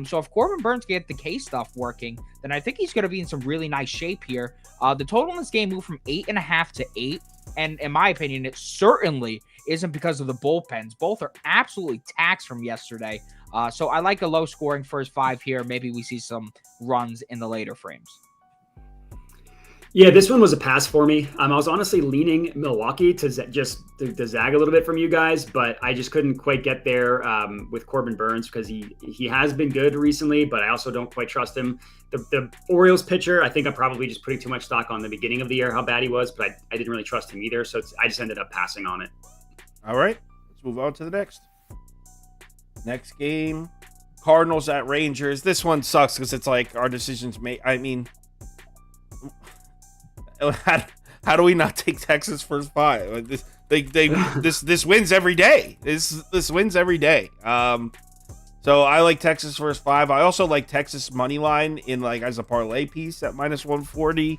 So if Corbin Burns can get the K stuff working, then I think he's going to be in some really nice shape here. The total in this game moved from 8.5 to 8. And in my opinion, it certainly isn't because of the bullpens. Both are absolutely taxed from yesterday. So I like a low scoring first 5 here. Maybe we see some runs in the later frames. Yeah, this one was a pass for me. I was honestly leaning Milwaukee to zag a little bit from you guys, but I just couldn't quite get there with Corbin Burns because he has been good recently, but I also don't quite trust him. The Orioles pitcher, I think I'm probably just putting too much stock on the beginning of the year, how bad he was, but I didn't really trust him either, so I just ended up passing on it. All right, let's move on to the next game. Cardinals at Rangers. This one sucks because it's like our decisions made. I mean, how do we not take Texas first 5? This wins every day. This wins every day. So I like Texas first 5. I also like Texas money line in like as a parlay piece at -140.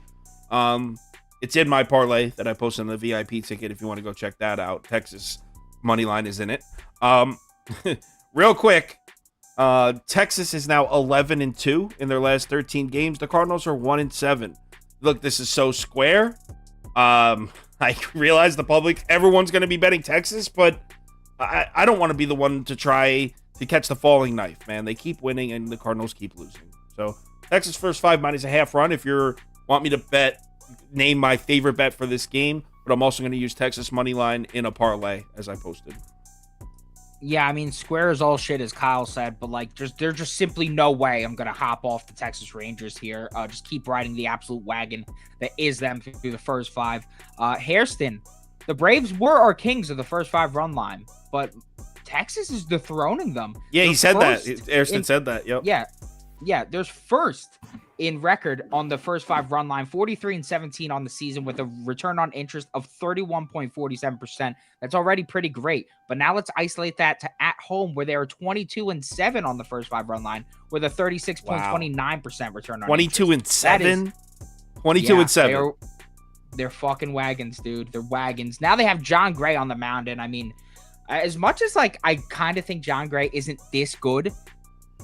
It's in my parlay that I posted on the VIP ticket. If you want to go check that out, Texas money line is in it. Real quick, Texas is now 11-2 in their last 13 games. The Cardinals are 1-7. Look, this is so square. I realize the public, everyone's going to be betting Texas, but I don't want to be the one to try to catch the falling knife, man. They keep winning and the Cardinals keep losing. So Texas first 5 -1/2 run. If you want me to name my favorite bet for this game, but I'm also going to use Texas money line in a parlay as I posted. Yeah, I mean, square is all shit, as Kyle said, but like, there's just simply no way I'm gonna hop off the Texas Rangers here. Just keep riding the absolute wagon that is them through the first 5. Hairston, the Braves were our kings of the first 5 run line, but Texas is dethroning them. Yeah, he said that. Hairston said that. Yep. Yeah, there's first in record on the first 5 run line, 43-17 on the season with a return on interest of 31.47%. That's already pretty great. But now let's isolate that to at home where they are 22-7 on the first 5 run line with a 36.29% return on 22-7? 22-7. They're fucking wagons, dude. They're wagons. Now they have John Gray on the mound, and I mean, as much as like I kind of think John Gray isn't this good,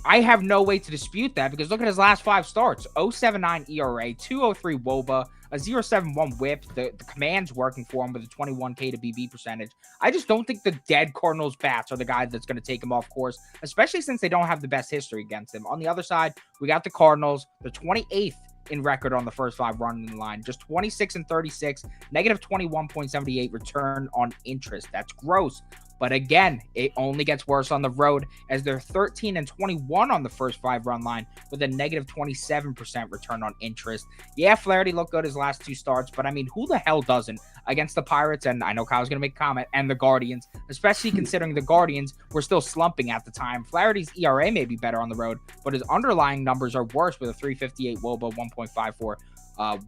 I have no way to dispute that because look at his last 5 starts. 0.79 ERA, 2.03 WOBA, a 0.71 whip. The command's working for him with a 21 K to BB percentage. I just don't think the dead Cardinals bats are the guy that's going to take him off course, especially since they don't have the best history against him. On the other side, we got the Cardinals, the 28th in record on the first 5 run line, just 26-36, negative 21.78 return on interest. That's gross. But again, it only gets worse on the road as they're 13-21 on the first 5 run line with a negative 27% return on interest. Yeah, Flaherty looked good his last 2 starts, but I mean, who the hell doesn't against the Pirates? And I know Kyle's going to make a comment, and the Guardians, especially considering the Guardians were still slumping at the time. Flaherty's ERA may be better on the road, but his underlying numbers are worse with a 3.58 WOBA, 1.54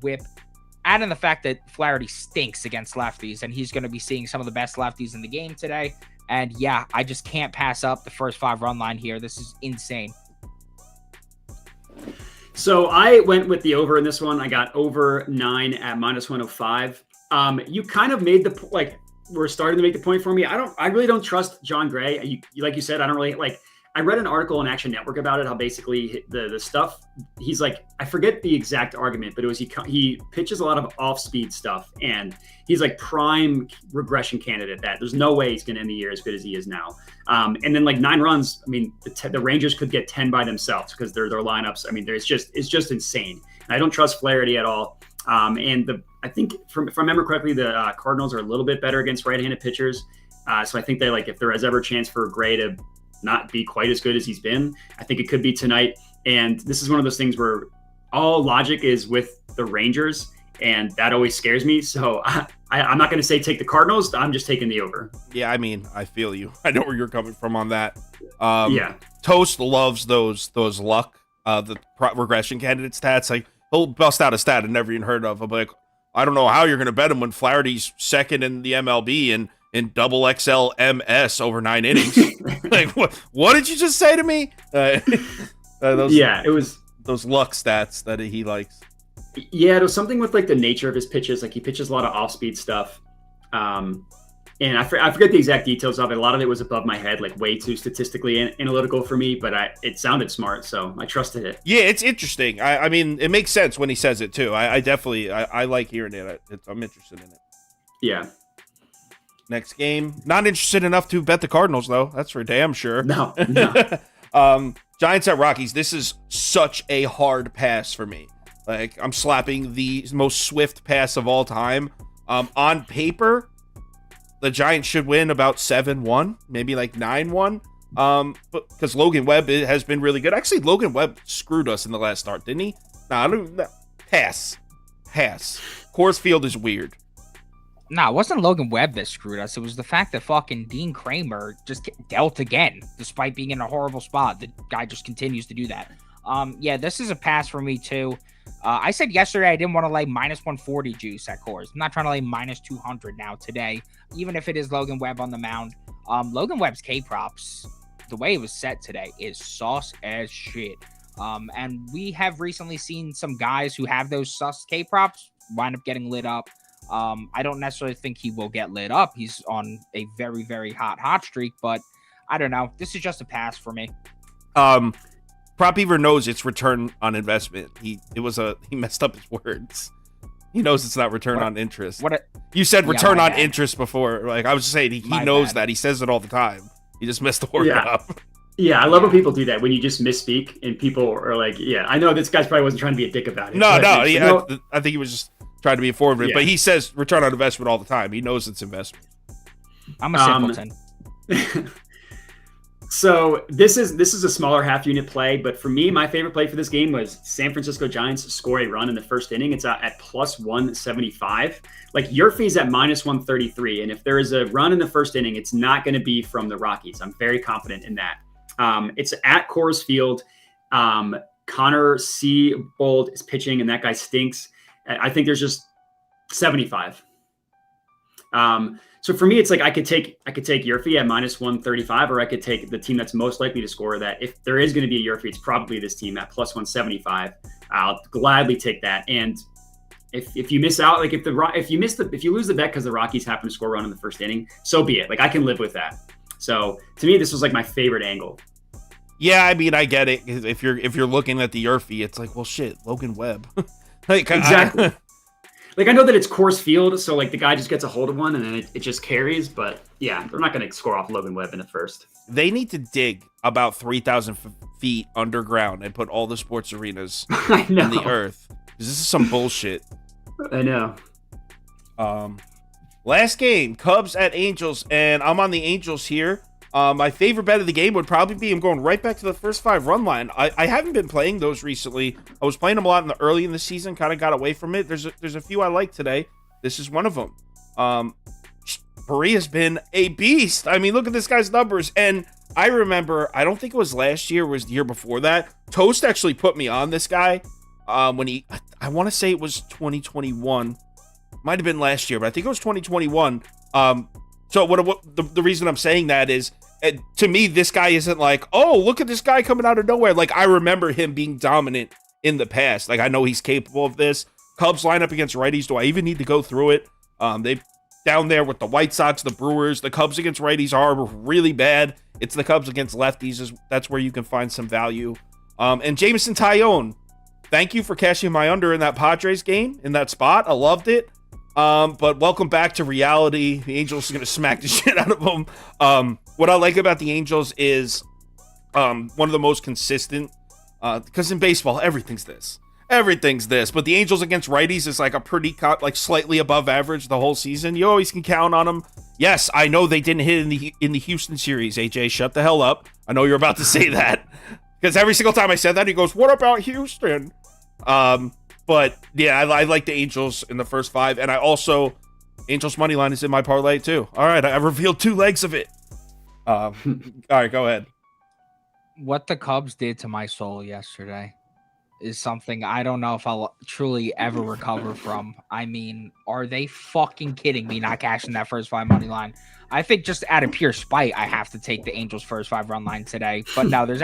whip. Add in the fact that Flaherty stinks against lefties, and he's going to be seeing some of the best lefties in the game today. And yeah, I just can't pass up the first 5 run line here. This is insane. So I went with the over in this one. I got over 9 at -105. You kind of made we're starting to make the point for me. I really don't trust John Gray. Like you said, I don't really I read an article on Action Network about it, how basically the stuff, he's like, I forget the exact argument, but it was he pitches a lot of off-speed stuff, and he's like prime regression candidate that there's no way he's going to end the year as good as he is now. And then like 9 runs, I mean, the Rangers could get 10 by themselves because their lineups, I mean, it's just insane. And I don't trust Flaherty at all. And I think if I remember correctly, the Cardinals are a little bit better against right-handed pitchers. So I think if there is ever a chance for Gray to not be quite as good as he's been, I think it could be tonight. And this is one of those things where all logic is with the Rangers, and that always scares me. So I'm not going to say take the Cardinals. I'm just taking the over. Yeah, I mean, I feel you. I know where you're coming from on that. Yeah. Toast loves those luck, the regression candidate stats. Like, he'll bust out a stat I've never even heard of. I'm like, I don't know how you're going to bet him when Flaherty's second in the MLB and in double XL MS over 9 innings. Like, what did you just say to me? It was those luck stats that he likes. Yeah, it was something with like the nature of his pitches. Like, he pitches a lot of off-speed stuff. And I forget the exact details of it. A lot of it was above my head, like way too statistically analytical for me, but it sounded smart, so I trusted it. Yeah, it's interesting. I mean, it makes sense when he says it too. I definitely like hearing it. I'm interested in it. Yeah. Next game, not interested enough to bet the Cardinals, though. That's for damn sure. No. Giants at Rockies. This is such a hard pass for me. Like, I'm slapping the most swift pass of all time. On paper, the Giants should win about 7-1, maybe like 9-1. But because Logan Webb has been really good. Actually, Logan Webb screwed us in the last start, didn't he? Pass. Coors Field is weird. It wasn't Logan Webb that screwed us. It was the fact that fucking Dean Kramer just dealt again, despite being in a horrible spot. The guy just continues to do that. Yeah, this is a pass for me too. I said yesterday I didn't want to lay minus 140 juice at Coors. I'm not trying to lay minus 200 now today, even if it is Logan Webb on the mound. Logan Webb's K props, the way it was set today, is sauce as shit. And we have recently seen some guys who have those sus K props wind up getting lit up. I don't necessarily think he will get lit up. He's on a very, very hot streak, but I don't know. This is just a pass for me. Prop Beaver knows it's return on investment. He messed up his words. He knows it's not return on interest. You said return on interest before. Like, I was just saying, he knows that. He says it all the time. He just messed the word up. Yeah, I love when people do that, when you just misspeak and people are like, yeah, I know this guy's probably wasn't trying to be a dick about it. I think he was just trying to be informative. Yeah. But he says return on investment all the time. He knows it's investment. I'm a simpleton. So this is a smaller half unit play, but for me, my favorite play for this game was San Francisco Giants score a run in the first inning. It's at plus 175. Like, your fee's at minus 133, and if there is a run in the first inning, it's not going to be from the Rockies. I'm very confident in that. It's at Coors Field. Connor Seabold is pitching, and that guy stinks. I think there's just 75. So for me, it's like I could take your fee at minus 135, or I could take the team that's most likely to score that. If there is going to be a your fee, it's probably this team at plus 175. I'll gladly take that. And if you miss out, like if you lose the bet because the Rockies happen to score a run in the first inning, so be it. Like, I can live with that. So to me, this was like my favorite angle. Yeah, I mean, I get it. If you're looking at the your fee, it's like, well, shit, Logan Webb. Like, exactly. Like, I know that it's Coors Field, so like the guy just gets a hold of one and then it just carries. But yeah, they're not going to score off Logan Webb in the first. They need to dig about 3,000 feet underground and put all the sports arenas in the earth. This is some bullshit. I know. Last game, Cubs at Angels, and I'm on the Angels here. My favorite bet of the game would probably be, I'm going right back to the first 5 run line. I haven't been playing those recently. I was playing them a lot early in the season, kind of got away from it. There's a few I like today. This is one of them. Barria's been a beast. I mean, look at this guy's numbers. And I remember, I don't think it was last year, it was the year before that. Toast actually put me on this guy when I want to say it was 2021. Might have been last year, but I think it was 2021. So the reason I'm saying that is, to me, this guy isn't like, oh, look at this guy coming out of nowhere. Like, I remember him being dominant in the past. Like, I know he's capable of this. Cubs line up against righties. Do I even need to go through it? They down there with the White Sox, the Brewers. The Cubs against righties are really bad. It's the Cubs against lefties. That's where you can find some value. And Jameson Taillon, thank you for cashing my under in that Padres game, in that spot. I loved it. But welcome back to reality. The Angels are going to smack the shit out of them. What I like about the Angels is one of the most consistent, because in baseball, everything's this. But the Angels against righties is like a pretty, like slightly above average the whole season. You always can count on them. Yes, I know they didn't hit in the Houston series. AJ, shut the hell up. I know you're about to say that. Because every single time I said that, he goes, what about Houston? But yeah, I like the Angels in the first 5, and I also, Angels money line is in my parlay too. All right, I revealed 2 legs of it. All right, go ahead. What the Cubs did to my soul yesterday is something I don't know if I'll truly ever recover from. I mean, are they fucking kidding me not cashing that first 5 money line? I think just out of pure spite, I have to take the Angels first 5 run line today. But no, there's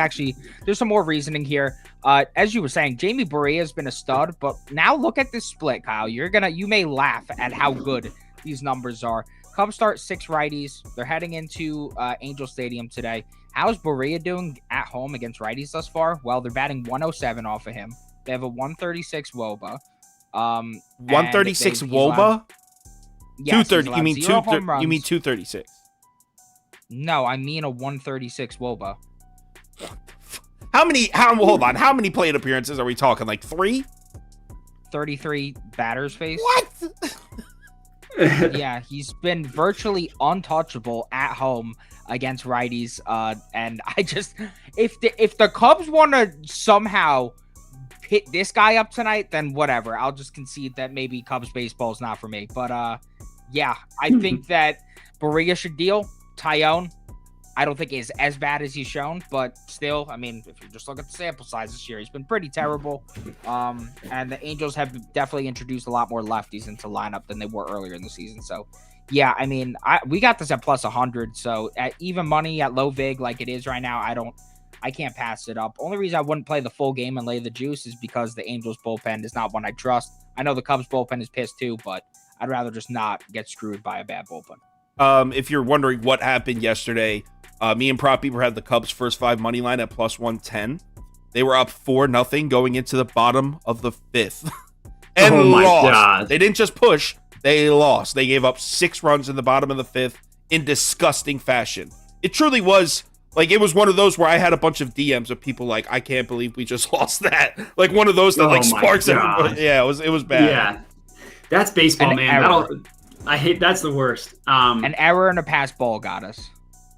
some more reasoning here. As you were saying, Jamie Barria has been a stud, but now look at this split, Kyle. You may laugh at how good these numbers are. Cubs start 6 righties. They're heading into Angel Stadium today. How's Barria doing at home against righties thus far? Well, they're batting 107 off of him. They have a 136 WOBA. 136 WOBA? Yes, 230. You mean 236? No, I mean a 136 WOBA. Hold on. How many plate appearances are we talking? Like 3? 33 batters faced. What? Yeah, he's been virtually untouchable at home against righties. And I just, if the Cubs want to somehow hit this guy up tonight, then whatever. I'll just concede that maybe Cubs baseball is not for me. But yeah, I think that Barria should deal. Tyone, I don't think is as bad as he's shown, but still, I mean, if you just look at the sample size this year, he's been pretty terrible. And the Angels have definitely introduced a lot more lefties into lineup than they were earlier in the season. So, yeah, I mean, we got this at plus 100. So at even money at low vig like it is right now, I can't pass it up. Only reason I wouldn't play the full game and lay the juice is because the Angels bullpen is not one I trust. I know the Cubs bullpen is pissed too, but I'd rather just not get screwed by a bad bullpen. If you're wondering what happened yesterday, me and Prop Beaver had the Cubs first 5 money line at plus 110. They were up 4-0 going into the bottom of the 5th. And lost. God. They didn't just push, they lost. They gave up 6 runs in the bottom of the 5th in disgusting fashion. It truly was, like, it was one of those where I had a bunch of DMs of people like, I can't believe we just lost that. Like one of those that sparks everybody. Yeah, it was bad. Yeah. That's baseball, man. I hate, that's the worst. An error and a pass ball got us.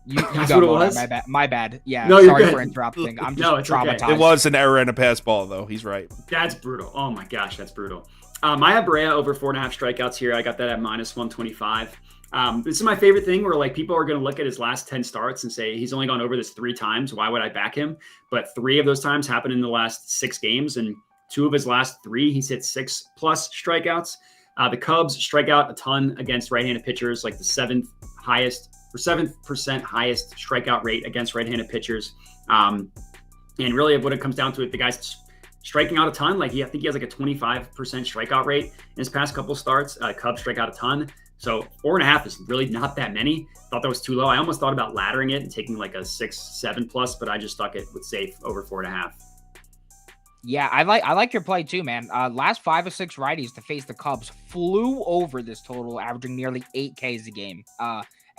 You That's what it was? My bad. Yeah, no, sorry for interrupting. I'm just traumatized. Okay. It was an error and a pass ball, though. He's right. That's brutal. Oh, my gosh, that's brutal. I have Barria over 4.5 strikeouts here. I got that at minus 125. This is my favorite thing where, like, people are going to look at his last 10 starts and say he's only gone over this 3 times. Why would I back him? But 3 of those times happened in the last 6 games, and 2 of his last 3, he's hit 6+ strikeouts. The Cubs strike out a ton against right-handed pitchers, like the 7th percent highest strikeout rate against right-handed pitchers. And really, when it comes down to it, the guy's striking out a ton. Like I think he has like a 25% strikeout rate in his past couple starts. Cubs strike out a ton. So 4.5 is really not that many. Thought that was too low. I almost thought about laddering it and taking like a 6-7+, but I just stuck it with safe over 4.5. Yeah, I like your play too, man. Last 5 or 6 righties to face the Cubs flew over this total, averaging nearly 8 Ks a game.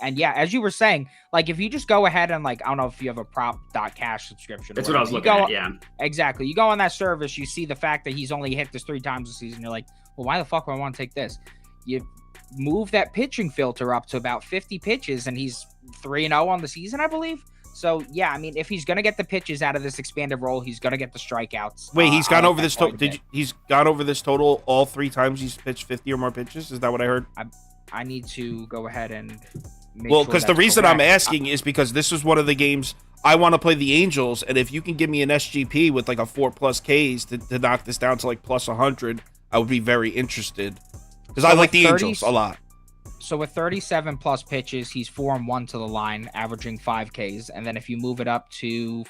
And yeah, as you were saying, like if you just go ahead and like, I don't know if you have a prop.cash subscription. That's what I was looking at, yeah. Exactly. You go on that service, you see the fact that he's only hit this 3 times this season. You're like, well, why the fuck would I want to take this? You move that pitching filter up to about 50 pitches and he's 3-0 on the season, I believe. So, yeah, I mean, if he's going to get the pitches out of this expanded role, he's going to get the strikeouts. Wait, he's gone over this total. He's gone over this total all 3 times he's pitched 50 or more pitches? Is that what I heard? I need to go ahead and well, because the reason I'm asking is because this is one of the games I want to play the Angels, and if you can give me an SGP with like a 4+ Ks to knock this down to like plus 100, I would be very interested because I like the Angels a lot. So with 37+ pitches, he's 4-1 to the line, averaging 5 Ks, and then if you move it up to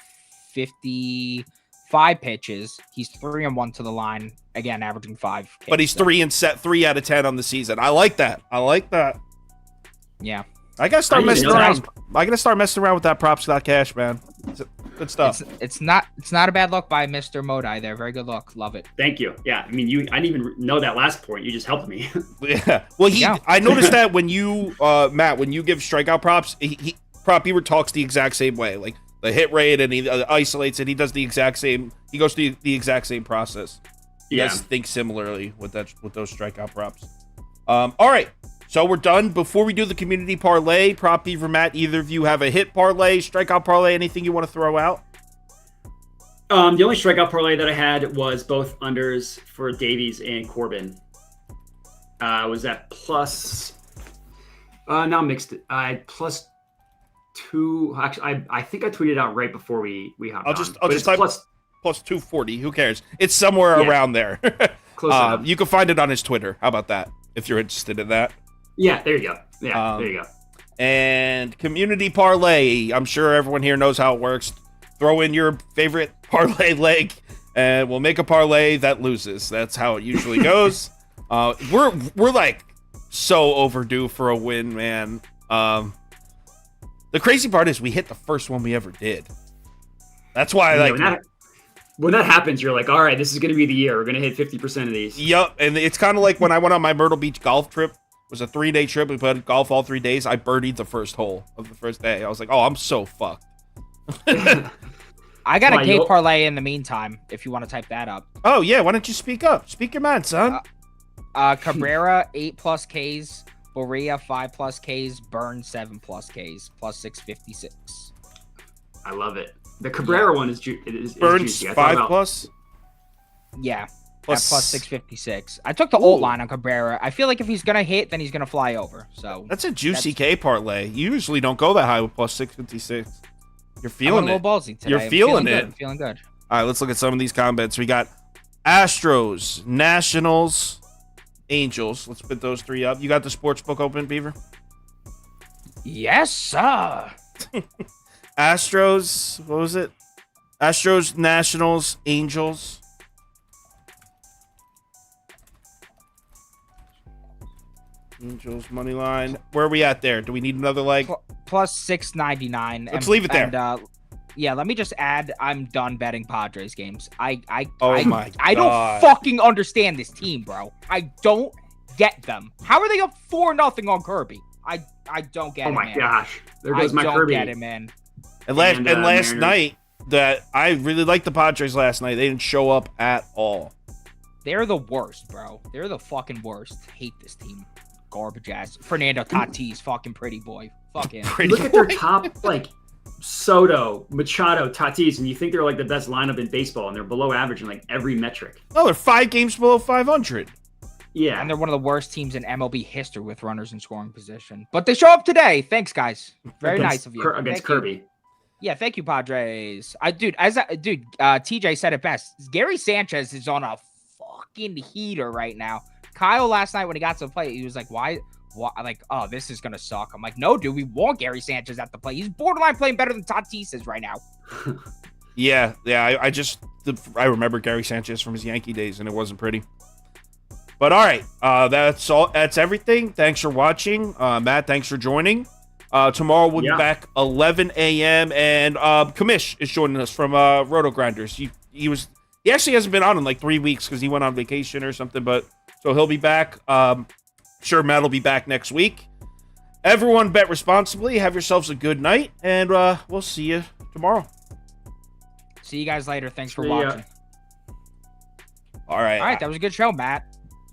55 pitches, he's 3-1 to the line, again averaging 5 Ks. But he's 3 out of 10 on the season. I like that. Yeah. I gotta start messing around. I gotta start messing around with that props.cash, man. Good stuff. It's not a bad look by Mr. Modai there. Very good look. Love it. Thank you. Yeah, I mean, I didn't even know that last point. You just helped me. Yeah. Well, I noticed that when you, Matt, when you give strikeout props, Prop Beaver talks the exact same way. Like the hit rate, and he isolates it. He does the exact same. He goes through the exact same process. You guys think similarly with those strikeout props. All right. So we're done. Before we do the community parlay, Prop Beaver, Matt, either of you have a hit parlay, strikeout parlay, anything you want to throw out? The only strikeout parlay that I had was both unders for Davies and Corbin. Was that plus? Now mixed it. I had +2. Actually, I think I tweeted out right before we hopped on. I'll just type plus 240. Who cares? It's somewhere around there. Close enough. You can find it on his Twitter. How about that? If you're interested in that. Yeah, there you go. Yeah, there you go. And community parlay. I'm sure everyone here knows how it works. Throw in your favorite parlay leg, and we'll make a parlay that loses. That's how it usually goes. We're like so overdue for a win, man. The crazy part is we hit the first one we ever did. That's why when that happens, you're like, all right, this is going to be the year. We're going to hit 50% of these. Yep, and it's kind of like when I went on my Myrtle Beach golf trip. It was a 3-day trip. We played golf all 3 days. I birdied the first hole of the first day. I was like, oh, I'm so fucked. I got a K parlay in the meantime, if you want to type that up. Oh, yeah. Why don't you speak up? Speak your mind, son. Cabrera, 8+ Ks. Borea, 5+ Ks. Burns, 7+ Ks. Plus 656. I love it. The Cabrera one is juicy. Burns, 5+? Yeah. Plus 656. I took the old line on Cabrera. I feel like if he's gonna hit, then he's gonna fly over. So that's a juicy K parlay. You usually don't go that high with plus 656. You're feeling it. Ballsy today. You're feeling it. I'm feeling good. All right, let's look at some of these comments. We got Astros, Nationals, Angels. Let's put those three up. You got the sports book open, Beaver? Yes, sir. Astros. What was it? Astros, Nationals, Angels. Angels money line. Where are we at there? Do we need another leg? Plus 699. Let's leave it there. And, yeah, let me just add. I'm done betting Padres games. I don't fucking understand this team, bro. I don't get them. How are they up 4-0 on Kirby? I don't get it. Oh my man. Gosh, there goes my Kirby. I don't get it, man. And last night, that I really liked the Padres last night. They didn't show up at all. They're the worst, bro. They're the fucking worst. Hate this team. Garbage ass. Fernando Tatis, fucking pretty boy. Fuck him. Look at their top, like, Soto, Machado, Tatis, and you think they're like the best lineup in baseball, and they're below average in like every metric. No, they're 5 games below 500. Yeah. And they're one of the worst teams in MLB history with runners in scoring position. But they show up today. Thanks, guys. Very nice of you. Against Kirby. Yeah, thank you, Padres. TJ said it best. Gary Sanchez is on a fucking heater right now. Kyle last night when he got to the plate, he was like, why? Like, oh, this is going to suck. I'm like, no, dude, we want Gary Sanchez at the plate. He's borderline playing better than Tatis is right now. Yeah. I remember Gary Sanchez from his Yankee days, and it wasn't pretty. But all right, that's all. That's everything. Thanks for watching. Matt, thanks for joining. Tomorrow we'll be back 11 a.m. And Kamish is joining us from Roto Grinders. He actually hasn't been on in like 3 weeks because he went on vacation or something, but so he'll be back. Sure, Matt will be back next week. Everyone bet responsibly. Have yourselves a good night, and we'll see you tomorrow. See you guys later. Thanks for watching. All right. That was a good show, Matt.